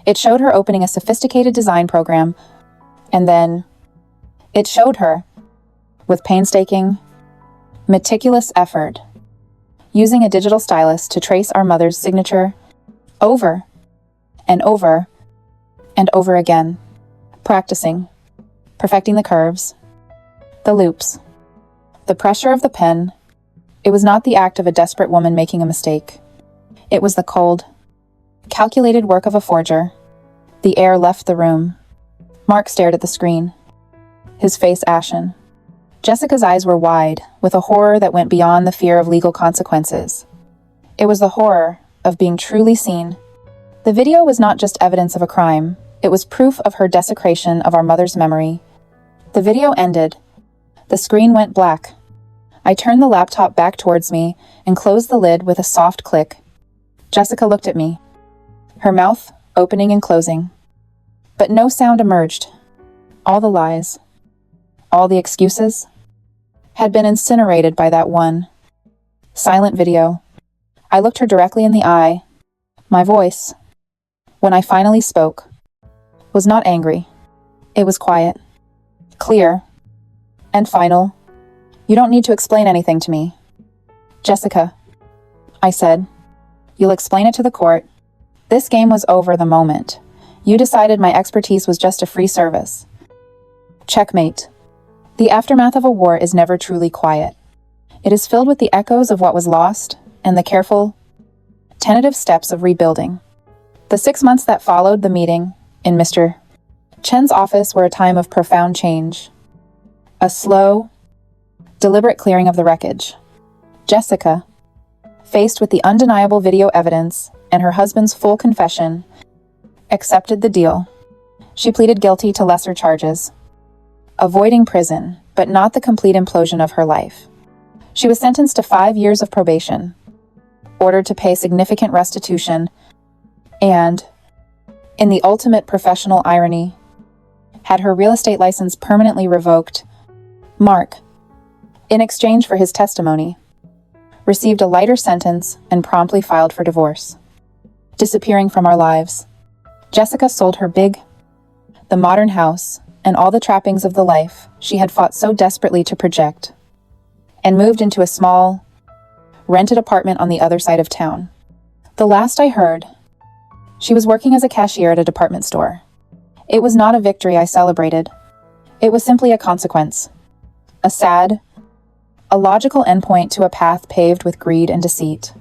It showed her opening a sophisticated design program, and then it showed her, with painstaking, meticulous effort, using a digital stylus to trace our mother's signature over and over and over again, practicing, perfecting the curves, the loops, the pressure of the pen. It was not the act of a desperate woman making a mistake. It was the cold, calculated work of a forger. The air left the room. Mark stared at the screen, his face ashen. Jessica's eyes were wide, with a horror that went beyond the fear of legal consequences. It was the horror of being truly seen. The video was not just evidence of a crime, it was proof of her desecration of our mother's memory. The video ended. The screen went black. I turned the laptop back towards me and closed the lid with a soft click. Jessica looked at me, her mouth opening and closing. But no sound emerged. All the lies, all the excuses, had been incinerated by that one silent video. I looked her directly in the eye. My voice, when I finally spoke, was not angry. It was quiet, clear, and final. You don't need to explain anything to me. Jessica, I said, you'll explain it to the court. This game was over the moment you decided my expertise was just a free service. Checkmate. The aftermath of a war is never truly quiet. It is filled with the echoes of what was lost and the careful, tentative steps of rebuilding. The 6 months that followed the meeting in Mr. Chen's office were a time of profound change. A slow, deliberate clearing of the wreckage. Jessica, faced with the undeniable video evidence and her husband's full confession, accepted the deal. She pleaded guilty to lesser charges, avoiding prison, but not the complete implosion of her life. She was sentenced to 5 years of probation, ordered to pay significant restitution, and, in the ultimate professional irony, had her real estate license permanently revoked. Mark, in exchange for his testimony, received a lighter sentence and promptly filed for divorce. Disappearing from our lives, Jessica sold her the modern house, and all the trappings of the life she had fought so desperately to project, and moved into a small, rented apartment on the other side of town. The last I heard, she was working as a cashier at a department store. It was not a victory I celebrated. It was simply a consequence. A logical endpoint to a path paved with greed and deceit.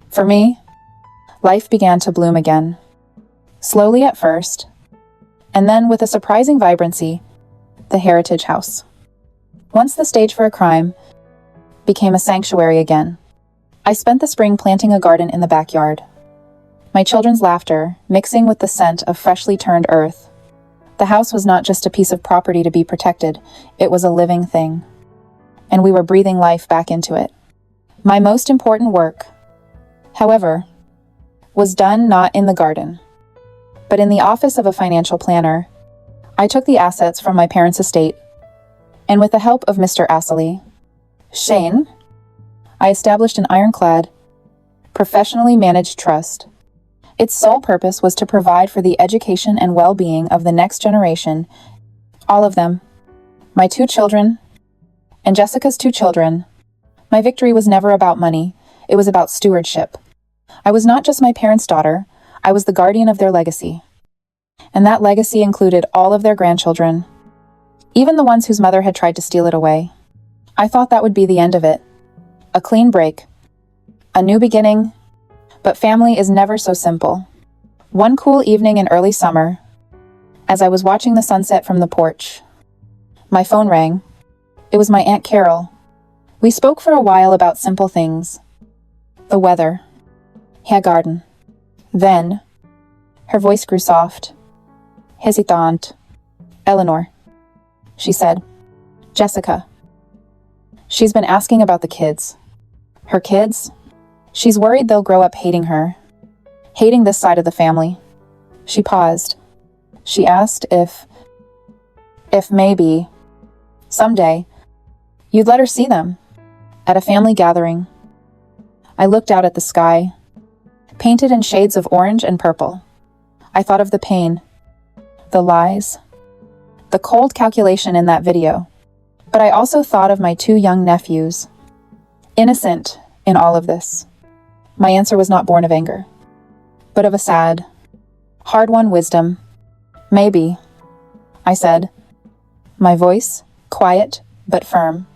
For me, life began to bloom again. Slowly at first, and then with a surprising vibrancy, the Heritage House. Once the stage for a crime became a sanctuary again. I spent the spring planting a garden in the backyard. My children's laughter mixing with the scent of freshly turned earth. The house was not just a piece of property to be protected, it was a living thing. And we were breathing life back into it. My most important work, however, was done not in the garden, but in the office of a financial planner. I took the assets from my parents' estate, and with the help of Mr. Astley, Shane, I established an ironclad, professionally managed trust. Its sole purpose was to provide for the education and well-being of the next generation, all of them, my 2 children, and Jessica's 2 children. My victory was never about money, it was about stewardship. I was not just my parents' daughter, I was the guardian of their legacy. And that legacy included all of their grandchildren, even the ones whose mother had tried to steal it away. I thought that would be the end of it. A clean break. A new beginning. But family is never so simple. One cool evening in early summer, as I was watching the sunset from the porch, my phone rang. It was my Aunt Carol. We spoke for a while about simple things. The weather. Her garden. Then, her voice grew soft. Hesitant. Eleanor, she said. Jessica. She's been asking about the kids. Her kids She's worried they'll grow up hating her, hating this side of the family. She paused. She asked if maybe, someday, you'd let her see them, at a family gathering. I looked out at the sky, painted in shades of orange and purple. I thought of the pain, the lies, the cold calculation in that video. But I also thought of my 2 young nephews, innocent in all of this. My answer was not born of anger, but of a sad, hard-won wisdom. Maybe, I said, my voice quiet but firm.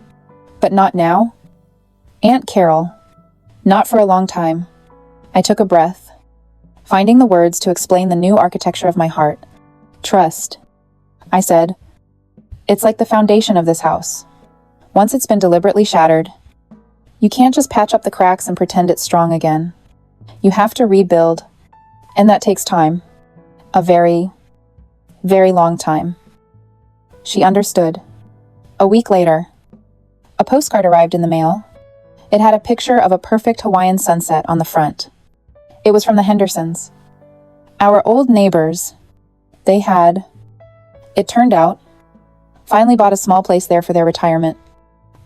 But not now. Aunt Carol, not for a long time. I took a breath, finding the words to explain the new architecture of my heart. Trust, I said. It's like the foundation of this house. Once it's been deliberately shattered, you can't just patch up the cracks and pretend it's strong again. You have to rebuild, and that takes time. A very, very long time. She understood. A week later, a postcard arrived in the mail. It had a picture of a perfect Hawaiian sunset on the front. It was from the Hendersons. Our old neighbors. They had, it turned out, finally bought a small place there for their retirement.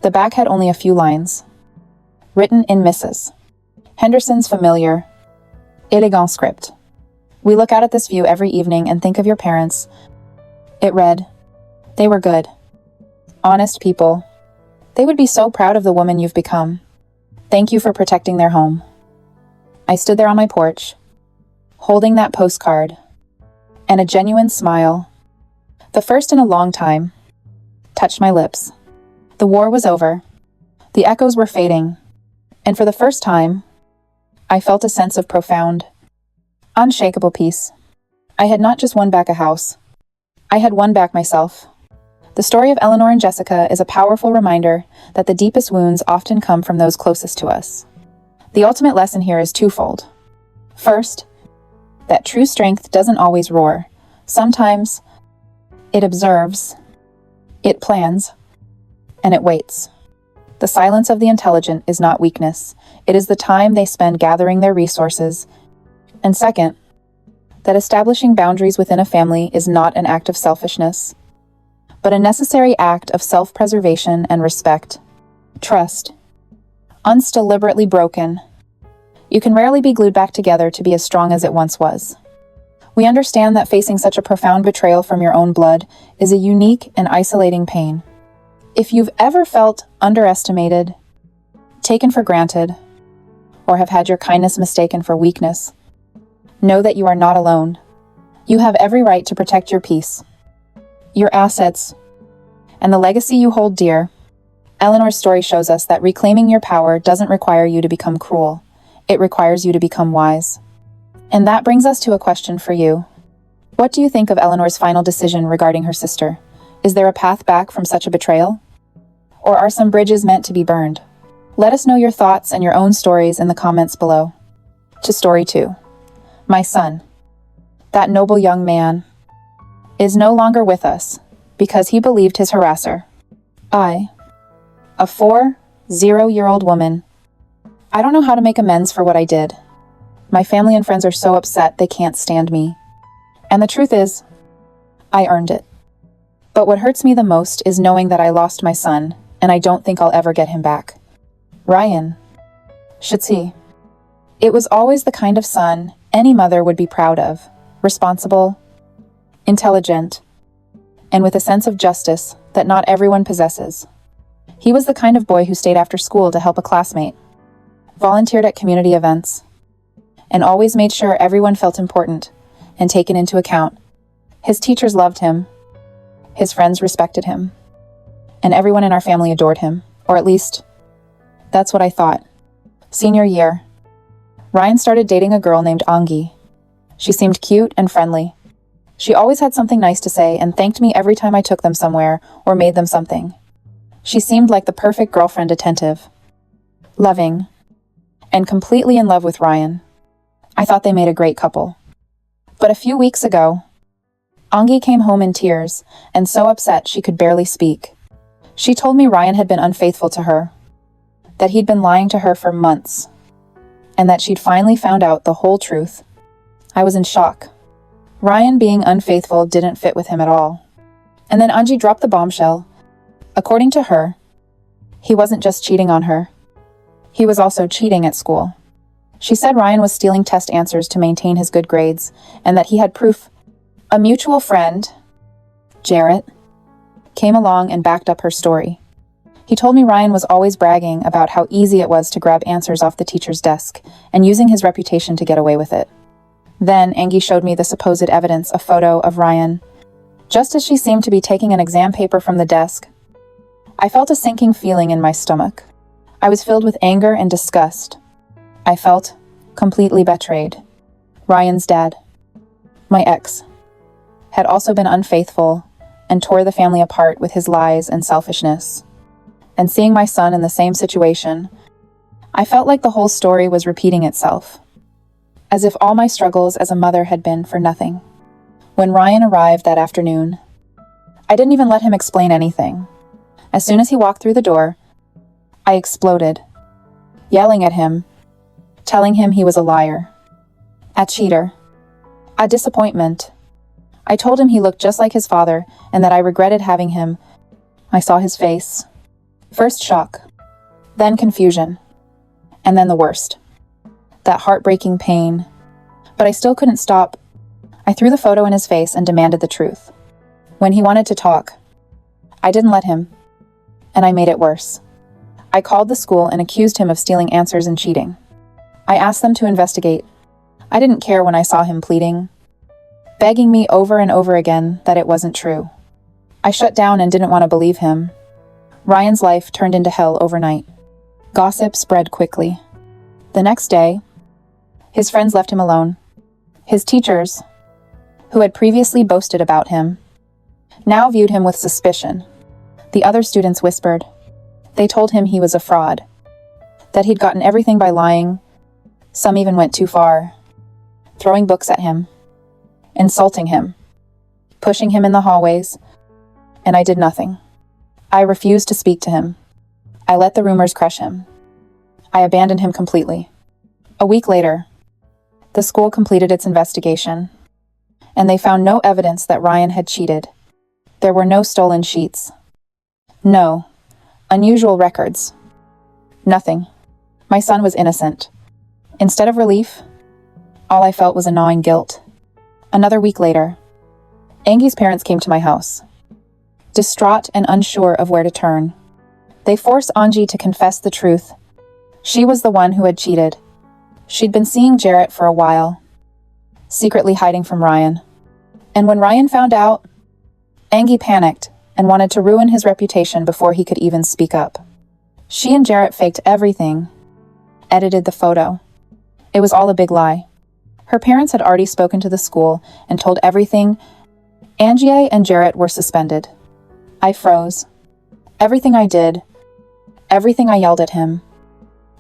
The back had only a few lines, written in Mrs. Henderson's familiar, elegant script. We look out at this view every evening and think of your parents. It read, they were good, honest people. They would be so proud of the woman you've become. Thank you for protecting their home. I stood there on my porch, holding that postcard, and a genuine smile, the first in a long time, touched my lips. The war was over. The echoes were fading. And for the first time, I felt a sense of profound, unshakable peace. I had not just won back a house. I had won back myself. The story of Eleanor and Jessica is a powerful reminder that the deepest wounds often come from those closest to us. The ultimate lesson here is twofold. First, that true strength doesn't always roar. Sometimes it observes, it plans, and it waits. The silence of the intelligent is not weakness. It is the time they spend gathering their resources. And second, that establishing boundaries within a family is not an act of selfishness, but a necessary act of self-preservation and respect. Trust. Once deliberately broken, you can rarely be glued back together to be as strong as it once was. We understand that facing such a profound betrayal from your own blood is a unique and isolating pain. If you've ever felt underestimated, taken for granted, or have had your kindness mistaken for weakness, know that you are not alone. You have every right to protect your peace, your assets, and the legacy you hold dear. Eleanor's story shows us that reclaiming your power doesn't require you to become cruel. It requires you to become wise. And that brings us to a question for you. What do you think of Eleanor's final decision regarding her sister? Is there a path back from such a betrayal? Or are some bridges meant to be burned? Let us know your thoughts and your own stories in the comments below. To story 2. My son, that noble young man, is no longer with us because he believed his harasser. I, a 40-year-old woman, I don't know how to make amends for what I did. My family and friends are so upset they can't stand me. And the truth is, I earned it. But what hurts me the most is knowing that I lost my son, and I don't think I'll ever get him back. Ryan. Shitsi. It was always the kind of son any mother would be proud of. Responsible, intelligent, and with a sense of justice that not everyone possesses. He was the kind of boy who stayed after school to help a classmate, volunteered at community events, and always made sure everyone felt important and taken into account. His teachers loved him, his friends respected him, and everyone in our family adored him, or at least, that's what I thought. Senior year, Ryan started dating a girl named Angi. She seemed cute and friendly. She always had something nice to say and thanked me every time I took them somewhere or made them something. She seemed like the perfect girlfriend, attentive, loving, and completely in love with Ryan. I thought they made a great couple. But a few weeks ago, Angi came home in tears and so upset she could barely speak. She told me Ryan had been unfaithful to her, that he'd been lying to her for months, and that she'd finally found out the whole truth. I was in shock. Ryan being unfaithful didn't fit with him at all. And then Angie dropped the bombshell. According to her, he wasn't just cheating on her. He was also cheating at school. She said Ryan was stealing test answers to maintain his good grades, and that he had proof. A mutual friend, Jarrett, came along and backed up her story. He told me Ryan was always bragging about how easy it was to grab answers off the teacher's desk and using his reputation to get away with it. Then Angie showed me the supposed evidence, a photo of Ryan. Just as she seemed to be taking an exam paper from the desk, I felt a sinking feeling in my stomach. I was filled with anger and disgust. I felt completely betrayed. Ryan's dad, my ex, had also been unfaithful and tore the family apart with his lies and selfishness. And seeing my son in the same situation, I felt like the whole story was repeating itself, as if all my struggles as a mother had been for nothing. When Ryan arrived that afternoon, I didn't even let him explain anything. As soon as he walked through the door, I exploded, yelling at him, telling him he was a liar, a cheater, a disappointment. I told him he looked just like his father and that I regretted having him. I saw his face. First shock, then confusion, and then the worst. That heartbreaking pain. But I still couldn't stop. I threw the photo in his face and demanded the truth. When he wanted to talk, I didn't let him, and I made it worse. I called the school and accused him of stealing answers and cheating. I asked them to investigate. I didn't care when I saw him pleading, begging me over and over again that it wasn't true. I shut down and didn't want to believe him. Ryan's life turned into hell overnight. Gossip spread quickly. The next day, his friends left him alone. His teachers, who had previously boasted about him, now viewed him with suspicion. The other students whispered. They told him he was a fraud, that he'd gotten everything by lying. Some even went too far, throwing books at him, insulting him, pushing him in the hallways, and I did nothing. I refused to speak to him. I let the rumors crush him. I abandoned him completely. A week later, the school completed its investigation, and they found no evidence that Ryan had cheated. There were no stolen sheets. No unusual records. Nothing. My son was innocent. Instead of relief, all I felt was a gnawing guilt. Another week later, Angie's parents came to my house, distraught and unsure of where to turn. They forced Angie to confess the truth. She was the one who had cheated. She'd been seeing Jarrett for a while, secretly hiding from Ryan. And when Ryan found out, Angie panicked and wanted to ruin his reputation before he could even speak up. She and Jarrett faked everything, edited the photo. It was all a big lie. Her parents had already spoken to the school and told everything. Angie and Jarrett were suspended. I froze. Everything I did, everything I yelled at him,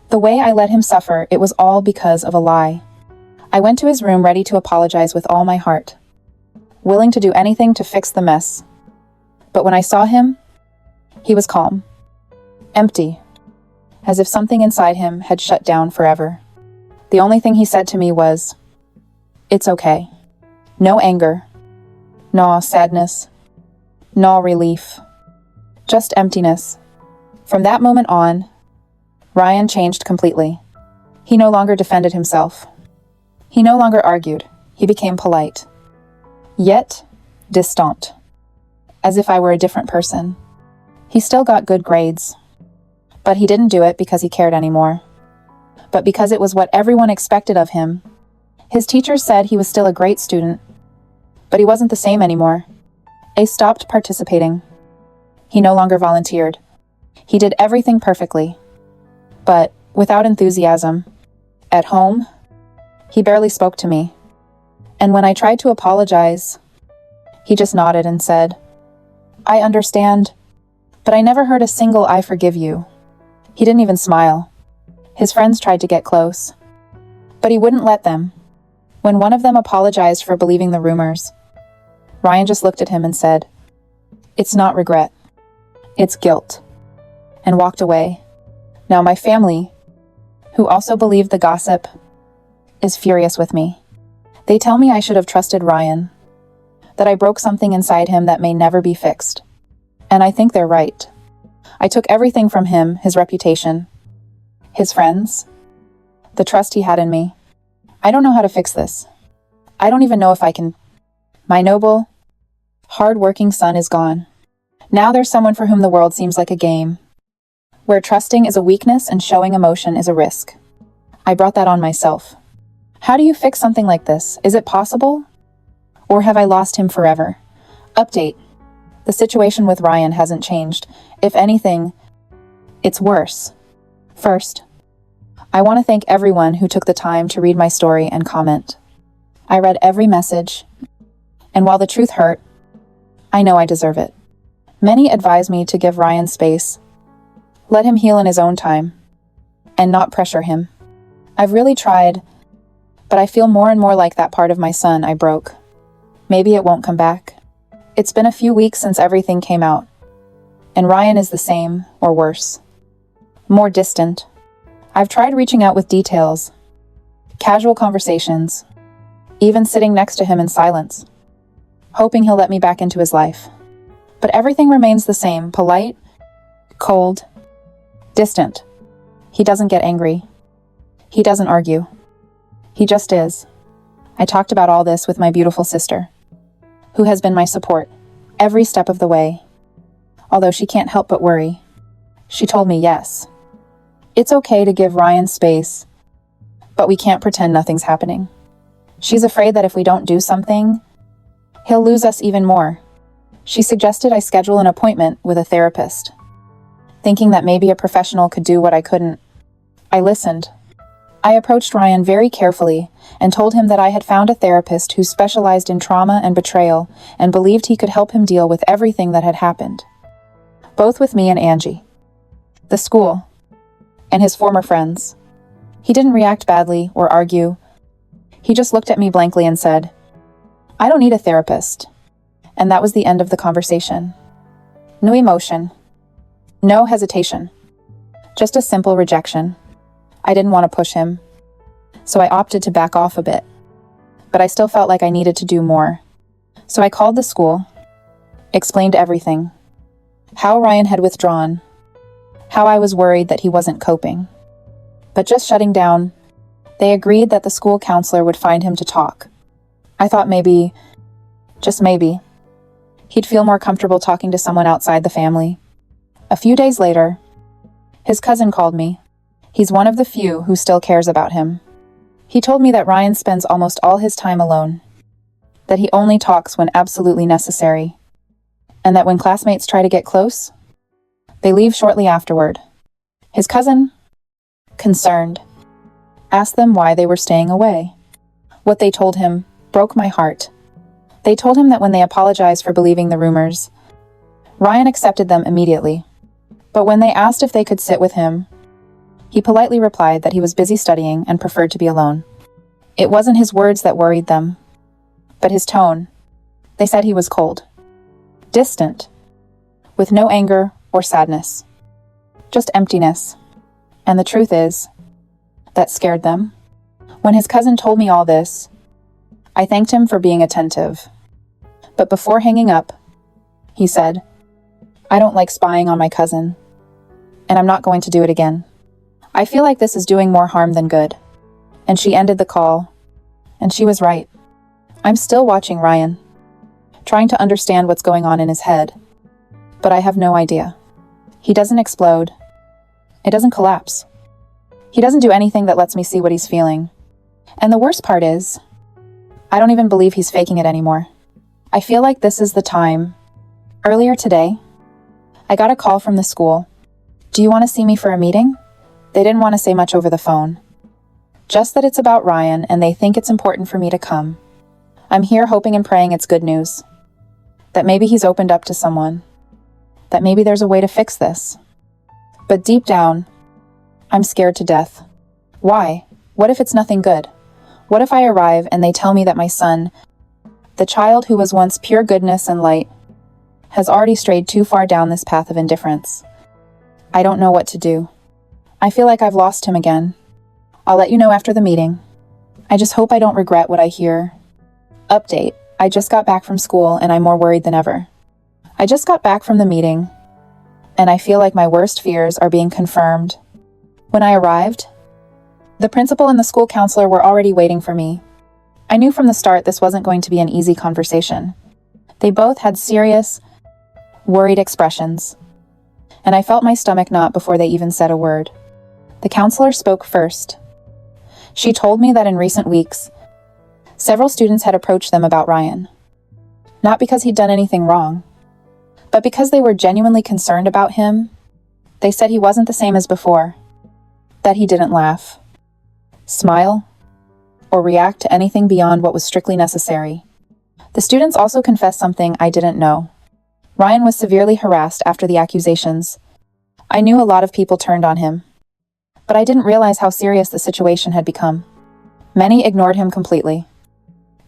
the way I let him suffer, it was all because of a lie. I went to his room ready to apologize with all my heart, willing to do anything to fix the mess. But when I saw him, he was calm, empty, as if something inside him had shut down forever. The only thing he said to me was, "It's okay." No anger, no sadness, no relief, just emptiness. From that moment on, Ryan changed completely. He no longer defended himself. He no longer argued. He became polite, yet distant, as if I were a different person. He still got good grades, but he didn't do it because he cared anymore, but because it was what everyone expected of him. His teachers said he was still a great student, but he wasn't the same anymore. He stopped participating. He no longer volunteered. He did everything perfectly, but without enthusiasm. At home, he barely spoke to me. And when I tried to apologize, he just nodded and said, "I understand, but I never heard a single 'I forgive you.'" He didn't even smile. His friends tried to get close, but he wouldn't let them. When one of them apologized for believing the rumors, Ryan just looked at him and said, "It's not regret, it's guilt," and walked away. Now my family, who also believe the gossip, is furious with me. They tell me I should have trusted Ryan, that I broke something inside him that may never be fixed. And I think they're right. I took everything from him, his reputation, his friends, the trust he had in me. I don't know how to fix this. I don't even know if I can. My noble, hard-working son is gone. Now there's someone for whom the world seems like a game, where trusting is a weakness and showing emotion is a risk. I brought that on myself. How do you fix something like this? Is it possible? Or have I lost him forever? Update. The situation with Ryan hasn't changed. If anything, it's worse. First, I want to thank everyone who took the time to read my story and comment. I read every message, and while the truth hurt, I know I deserve it. Many advise me to give Ryan space, let him heal in his own time, and not pressure him. I've really tried, but I feel more and more like that part of my son I broke. Maybe it won't come back. It's been a few weeks since everything came out, and Ryan is the same, or worse. More distant. I've tried reaching out with details, casual conversations, even sitting next to him in silence, hoping he'll let me back into his life. But everything remains the same, polite, cold, distant. He doesn't get angry. He doesn't argue. He just is. I talked about all this with my beautiful sister, who has been my support every step of the way. Although she can't help but worry, she told me yes. It's okay to give Ryan space, but we can't pretend nothing's happening. She's afraid that if we don't do something, he'll lose us even more. She suggested I schedule an appointment with a therapist, thinking that maybe a professional could do what I couldn't. I listened. I approached Ryan very carefully and told him that I had found a therapist who specialized in trauma and betrayal and believed he could help him deal with everything that had happened, both with me and Angie, the school, and his former friends. He didn't react badly or argue. He just looked at me blankly and said, "I don't need a therapist." And that was the end of the conversation. No emotion. No hesitation. Just a simple rejection. I didn't want to push him, so I opted to back off a bit. But I still felt like I needed to do more. So I called the school, explained everything. How Ryan had withdrawn. How I was worried that he wasn't coping. But just shutting down, they agreed that the school counselor would find him to talk. I thought maybe, just maybe, he'd feel more comfortable talking to someone outside the family. A few days later, his cousin called me. He's one of the few who still cares about him. He told me that Ryan spends almost all his time alone, that he only talks when absolutely necessary, and that when classmates try to get close, they leave shortly afterward. His cousin, concerned, asked them why they were staying away. What they told him broke my heart. They told him that when they apologized for believing the rumors, Ryan accepted them immediately. But when they asked if they could sit with him, he politely replied that he was busy studying and preferred to be alone. It wasn't his words that worried them, but his tone. They said he was cold, distant, with no anger or sadness, just emptiness. And the truth is, that scared them. When his cousin told me all this, I thanked him for being attentive. But before hanging up, he said, "I don't like spying on my cousin, and I'm not going to do it again. I feel like this is doing more harm than good." And she ended the call, and she was right. I'm still watching Ryan, trying to understand what's going on in his head, but I have no idea. He doesn't explode. It doesn't collapse. He doesn't do anything that lets me see what he's feeling. And the worst part is, I don't even believe he's faking it anymore. I feel like this is the time. Earlier today, I got a call from the school. "Do you want to see me for a meeting?" They didn't want to say much over the phone. Just that it's about Ryan and they think it's important for me to come. I'm here hoping and praying it's good news. That maybe he's opened up to someone. That maybe there's a way to fix this. But deep down, I'm scared to death. Why? What if it's nothing good? What if I arrive and they tell me that my son, the child who was once pure goodness and light, has already strayed too far down this path of indifference? I don't know what to do. I feel like I've lost him again. I'll let you know after the meeting. I just hope I don't regret what I hear. Update. I just got back from school and I'm more worried than ever. I just got back from the meeting, and I feel like my worst fears are being confirmed. When I arrived, the principal and the school counselor were already waiting for me. I knew from the start this wasn't going to be an easy conversation. They both had serious, worried expressions, and I felt my stomach knot before they even said a word. The counselor spoke first. She told me that in recent weeks, several students had approached them about Ryan. Not because he'd done anything wrong, but because they were genuinely concerned about him. They said he wasn't the same as before, that he didn't laugh, smile, or react to anything beyond what was strictly necessary. The students also confessed something I didn't know. Ryan was severely harassed after the accusations. I knew a lot of people turned on him, but I didn't realize how serious the situation had become. Many ignored him completely,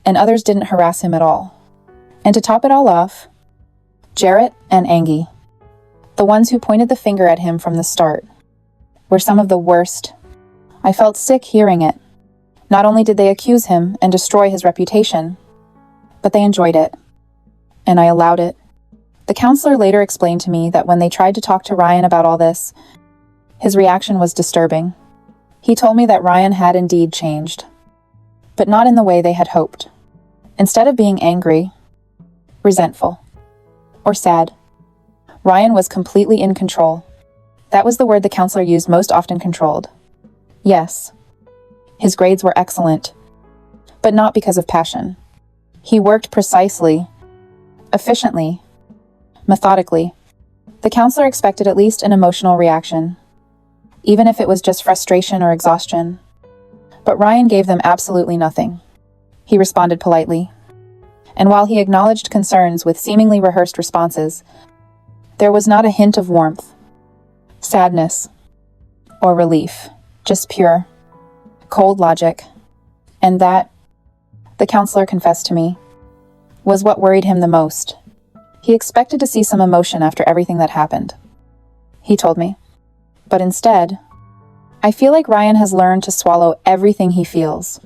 and others didn't harass him at all. And to top it all off, Jarrett and Angie, the ones who pointed the finger at him from the start, were some of the worst. I felt sick hearing it. Not only did they accuse him and destroy his reputation, but they enjoyed it, and I allowed it. The counselor later explained to me that when they tried to talk to Ryan about all this, his reaction was disturbing. He told me that Ryan had indeed changed, but not in the way they had hoped. Instead of being angry, resentful, or sad, Ryan was completely in control. That was the word the counselor used most often: controlled. Yes, his grades were excellent, but not because of passion. He worked precisely, efficiently, methodically. The counselor expected at least an emotional reaction, even if it was just frustration or exhaustion. But Ryan gave them absolutely nothing. He responded politely, and while he acknowledged concerns with seemingly rehearsed responses, there was not a hint of warmth, sadness, or relief, just pure, cold logic. And that, the counselor confessed to me, was what worried him the most. He expected to see some emotion after everything that happened, he told me. But instead, I feel like Ryan has learned to swallow everything he feels,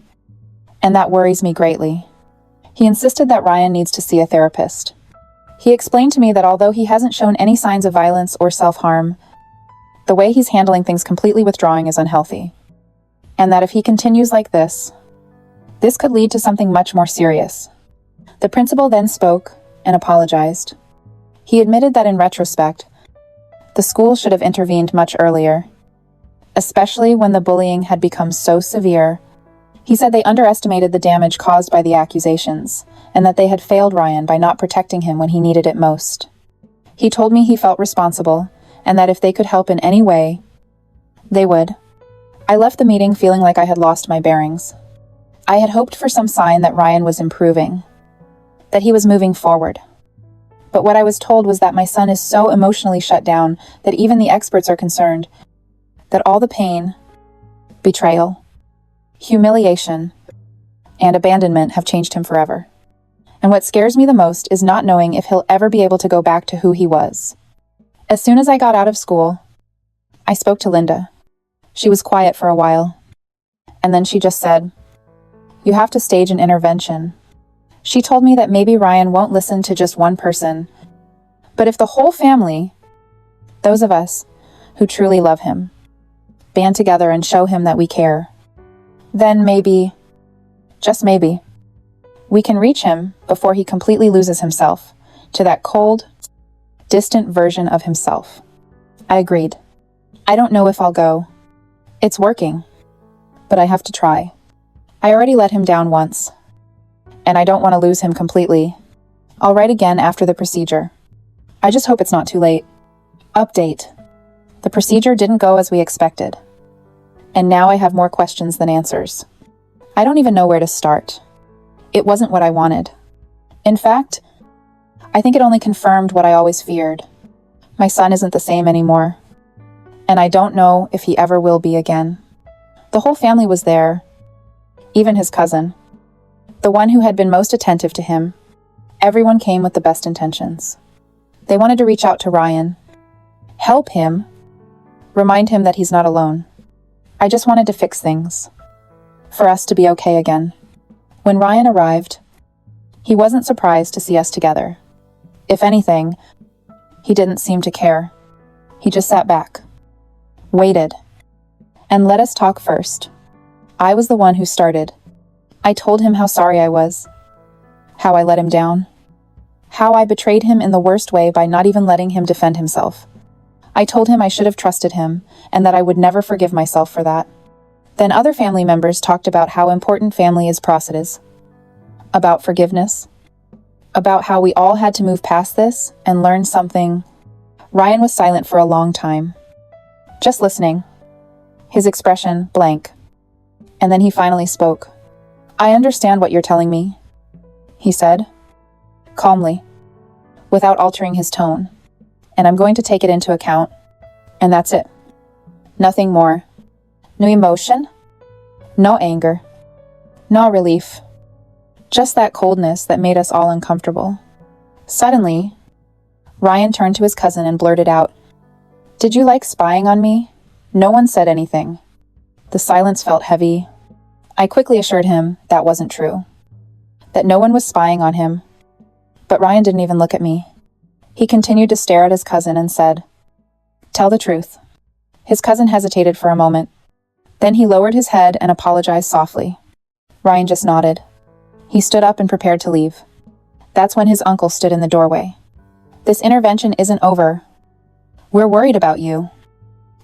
and that worries me greatly. He insisted that Ryan needs to see a therapist. He explained to me that although he hasn't shown any signs of violence or self-harm, the way he's handling things completely withdrawing is unhealthy, and that if he continues like this could lead to something much more serious. The principal then spoke and apologized. He admitted that in retrospect, the school should have intervened much earlier, especially when the bullying had become so severe. He said they underestimated the damage caused by the accusations, and that they had failed Ryan by not protecting him when he needed it most. He told me he felt responsible, and that if they could help in any way, they would. I left the meeting feeling like I had lost my bearings. I had hoped for some sign that Ryan was improving, that he was moving forward. But what I was told was that my son is so emotionally shut down that even the experts are concerned that all the pain, betrayal, humiliation, and abandonment have changed him forever. And what scares me the most is not knowing if he'll ever be able to go back to who he was. As soon as I got out of school, I spoke to Linda. She was quiet for a while, and then she just said, "You have to stage an intervention." She told me that maybe Ryan won't listen to just one person, but if the whole family, those of us who truly love him, band together and show him that we care, then maybe, just maybe, we can reach him before he completely loses himself to that cold, distant version of himself. I agreed. I don't know if I'll go. It's working, but I have to try. I already let him down once, and I don't want to lose him completely. I'll write again after the procedure. I just hope it's not too late. Update. The procedure didn't go as we expected, and now I have more questions than answers. I don't even know where to start. It wasn't what I wanted. In fact, I think it only confirmed what I always feared. My son isn't the same anymore, and I don't know if he ever will be again. The whole family was there, even his cousin, the one who had been most attentive to him. Everyone came with the best intentions. They wanted to reach out to Ryan, help him, remind him that he's not alone. I just wanted to fix things. For us to be okay again. When Ryan arrived, he wasn't surprised to see us together. If anything, he didn't seem to care. He just sat back, waited, and let us talk first. I was the one who started. I told him how sorry I was, how I let him down, how I betrayed him in the worst way by not even letting him defend himself. I told him I should have trusted him and that I would never forgive myself for that. Then other family members talked about how important family is process, about forgiveness, about how we all had to move past this and learn something. Ryan was silent for a long time, just listening, his expression blank. And then he finally spoke. I understand what you're telling me, he said, calmly, without altering his tone. And I'm going to take it into account. And that's it. Nothing more. No emotion, no anger, no relief. Just that coldness that made us all uncomfortable. Suddenly, Ryan turned to his cousin and blurted out, "Did you like spying on me?" No one said anything. The silence felt heavy. I quickly assured him that wasn't true, that no one was spying on him. But Ryan didn't even look at me. He continued to stare at his cousin and said, "Tell the truth." His cousin hesitated for a moment. Then he lowered his head and apologized softly. Ryan just nodded. He stood up and prepared to leave. That's when his uncle stood in the doorway. "This intervention isn't over. We're worried about you,"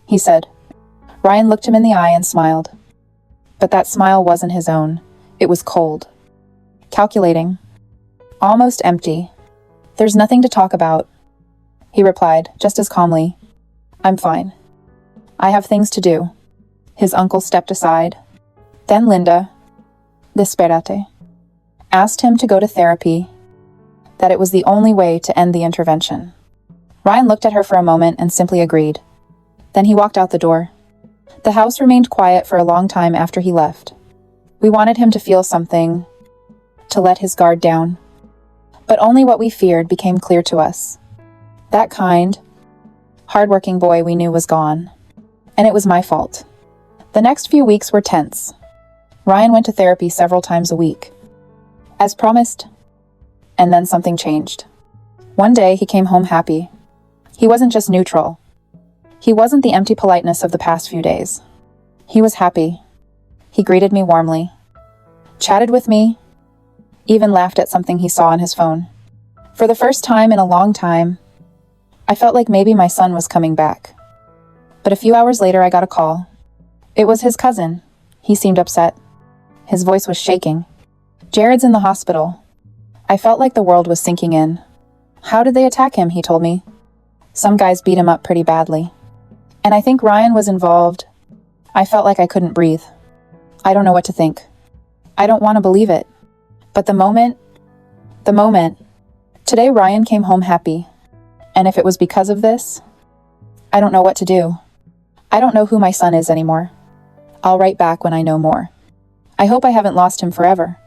he said. Ryan looked him in the eye and smiled. But that smile wasn't his own. It was cold, calculating, almost empty. "There's nothing to talk about," he replied, just as calmly. "I'm fine. I have things to do." His uncle stepped aside. Then Linda, desperate, asked him to go to therapy, that it was the only way to end the intervention. Ryan looked at her for a moment and simply agreed. Then he walked out the door. The house remained quiet for a long time after he left. We wanted him to feel something, to let his guard down. But only what we feared became clear to us. That kind, hardworking boy we knew was gone. And it was my fault. The next few weeks were tense. Ryan went to therapy several times a week, as promised. And then something changed. One day he came home happy. He wasn't just neutral. He wasn't the empty politeness of the past few days. He was happy. He greeted me warmly, chatted with me, even laughed at something he saw on his phone. For the first time in a long time, I felt like maybe my son was coming back. But a few hours later I got a call. It was his cousin. He seemed upset. His voice was shaking. "Jared's in the hospital." I felt like the world was sinking in. "How did they attack him?" he told me. "Some guys beat him up pretty badly. And I think Ryan was involved." I felt like I couldn't breathe. I don't know what to think. I don't want to believe it. But the moment, today Ryan came home happy. And if it was because of this, I don't know what to do. I don't know who my son is anymore. I'll write back when I know more. I hope I haven't lost him forever.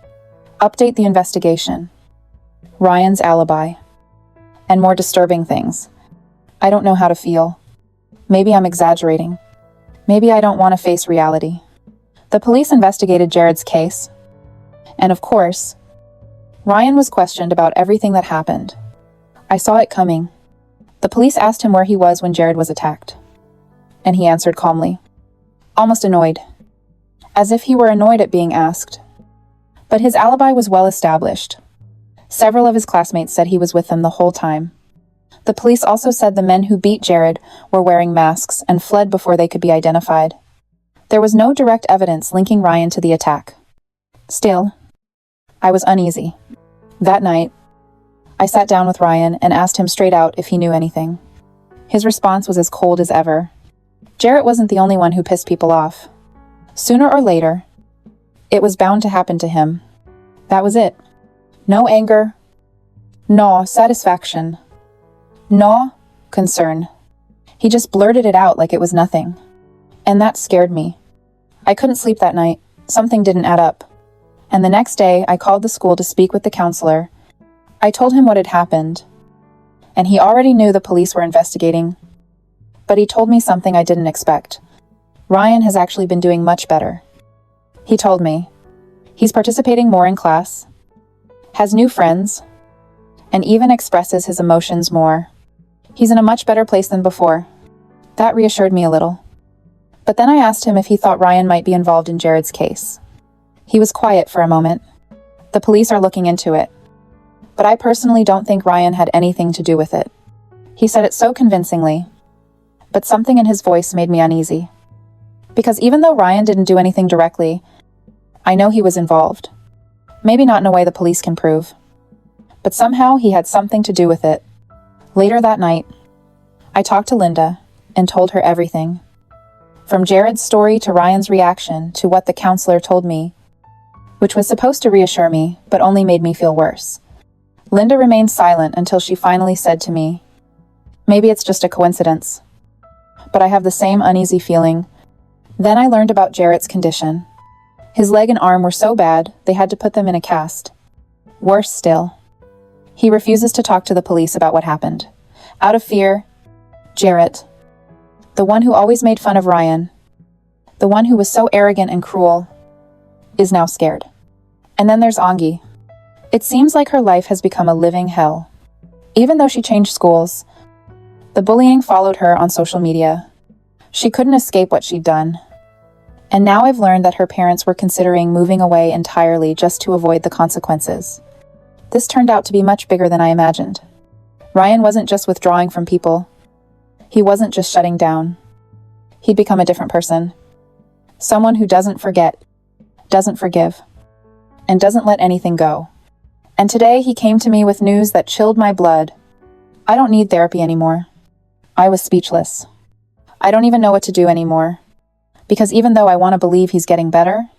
Update the investigation. Ryan's alibi. And more disturbing things. I don't know how to feel. Maybe I'm exaggerating. Maybe I don't want to face reality. The police investigated Jared's case. And of course, Ryan was questioned about everything that happened. I saw it coming. The police asked him where he was when Jared was attacked. And he answered calmly, almost annoyed, as if he were annoyed at being asked. But his alibi was well established. Several of his classmates said he was with them the whole time. The police also said the men who beat Jared were wearing masks and fled before they could be identified. There was no direct evidence linking Ryan to the attack. Still, I was uneasy. That night, I sat down with Ryan and asked him straight out if he knew anything. His response was as cold as ever. Jared wasn't the only one who pissed people off. Sooner or later, it was bound to happen to him. That was it. No anger, no satisfaction, no concern. He just blurted it out like it was nothing. And that scared me. I couldn't sleep that night. Something didn't add up. And the next day, I called the school to speak with the counselor. I told him what had happened. And he already knew the police were investigating. But he told me something I didn't expect. Ryan has actually been doing much better. He told me. He's participating more in class, has new friends, and even expresses his emotions more. He's in a much better place than before. That reassured me a little. But then I asked him if he thought Ryan might be involved in Jared's case. He was quiet for a moment. The police are looking into it. But I personally don't think Ryan had anything to do with it. He said it so convincingly. But something in his voice made me uneasy. Because even though Ryan didn't do anything directly, I know he was involved. Maybe not in a way the police can prove. But somehow he had something to do with it. Later that night, I talked to Linda and told her everything. From Jared's story to Ryan's reaction to what the counselor told me, which was supposed to reassure me, but only made me feel worse. Linda remained silent until she finally said to me, "Maybe it's just a coincidence, but I have the same uneasy feeling." Then I learned about Jared's condition. His leg and arm were so bad, they had to put them in a cast. Worse still, he refuses to talk to the police about what happened. Out of fear, Jared, the one who always made fun of Ryan, the one who was so arrogant and cruel, is now scared. And then there's Angi. It seems like her life has become a living hell. Even though she changed schools, the bullying followed her on social media. She couldn't escape what she'd done. And now I've learned that her parents were considering moving away entirely just to avoid the consequences. This turned out to be much bigger than I imagined. Ryan wasn't just withdrawing from people. He wasn't just shutting down. He'd become a different person. Someone who doesn't forget, doesn't forgive, and doesn't let anything go. And today he came to me with news that chilled my blood. I don't need therapy anymore. I was speechless. I don't even know what to do anymore. Because even though I want to believe he's getting better,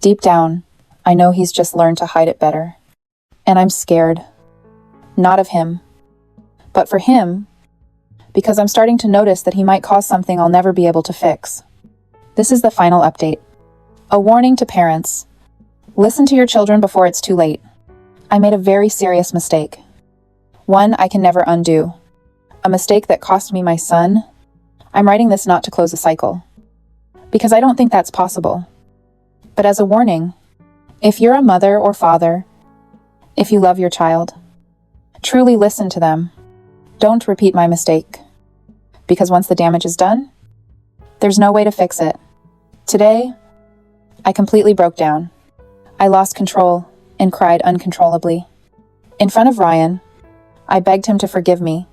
deep down, I know he's just learned to hide it better. And I'm scared. Not of him, but for him, because I'm starting to notice that he might cause something I'll never be able to fix. This is the final update. A warning to parents. Listen to your children before it's too late. I made a very serious mistake. One I can never undo. A mistake that cost me my son. I'm writing this not to close a cycle, because I don't think that's possible. But as a warning, if you're a mother or father, if you love your child, truly listen to them. Don't repeat my mistake, because once the damage is done, there's no way to fix it. Today, I completely broke down. I lost control and cried uncontrollably. In front of Ryan, I begged him to forgive me.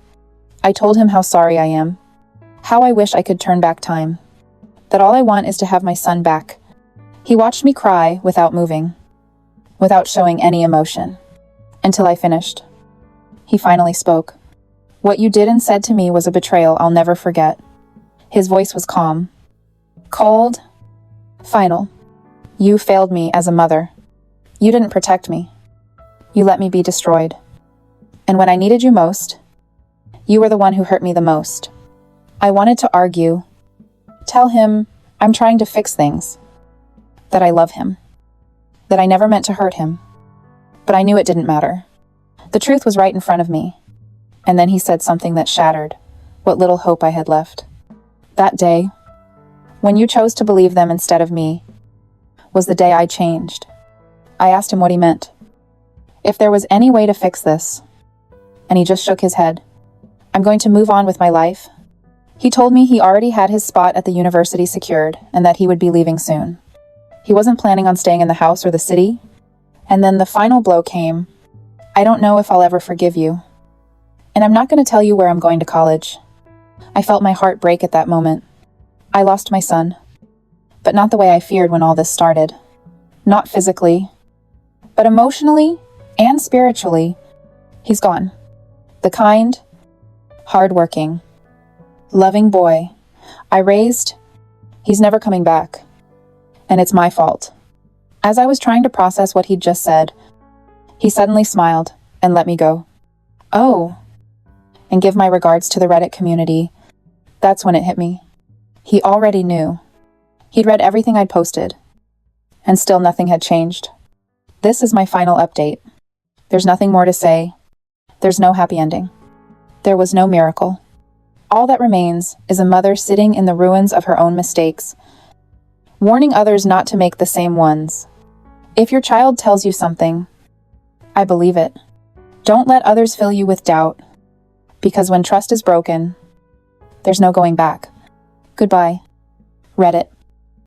I told him how sorry I am, how I wish I could turn back time, that all I want is to have my son back. He watched me cry without moving, without showing any emotion, until I finished. He finally spoke. "What you did and said to me was a betrayal I'll never forget." His voice was calm, cold, final. "You failed me as a mother. You didn't protect me. You let me be destroyed. And when I needed you most, you were the one who hurt me the most." I wanted to argue, tell him I'm trying to fix things, that I love him, that I never meant to hurt him, but I knew it didn't matter. The truth was right in front of me. And then he said something that shattered what little hope I had left. That day, when you chose to believe them instead of me, was the day I changed. I asked him what he meant, if there was any way to fix this, and he just shook his head. "I'm going to move on with my life." He told me he already had his spot at the university secured and that he would be leaving soon. He wasn't planning on staying in the house or the city. And then the final blow came. "I don't know if I'll ever forgive you. And I'm not going to tell you where I'm going to college." I felt my heart break at that moment. I lost my son, but not the way I feared when all this started. Not physically, but emotionally and spiritually, he's gone. The kind, hardworking, loving boy I raised, he's never coming back. And it's my fault. As I was trying to process what he'd just said, he suddenly smiled and let me go. "Oh, and give my regards to the Reddit community." That's when it hit me. He already knew. He'd read everything I'd posted, and still nothing had changed. This is my final update. There's nothing more to say. There's no happy ending. There was no miracle. All that remains is a mother sitting in the ruins of her own mistakes, warning others not to make the same ones. If your child tells you something, I believe it. Don't let others fill you with doubt, because when trust is broken, there's no going back. Goodbye. Reddit.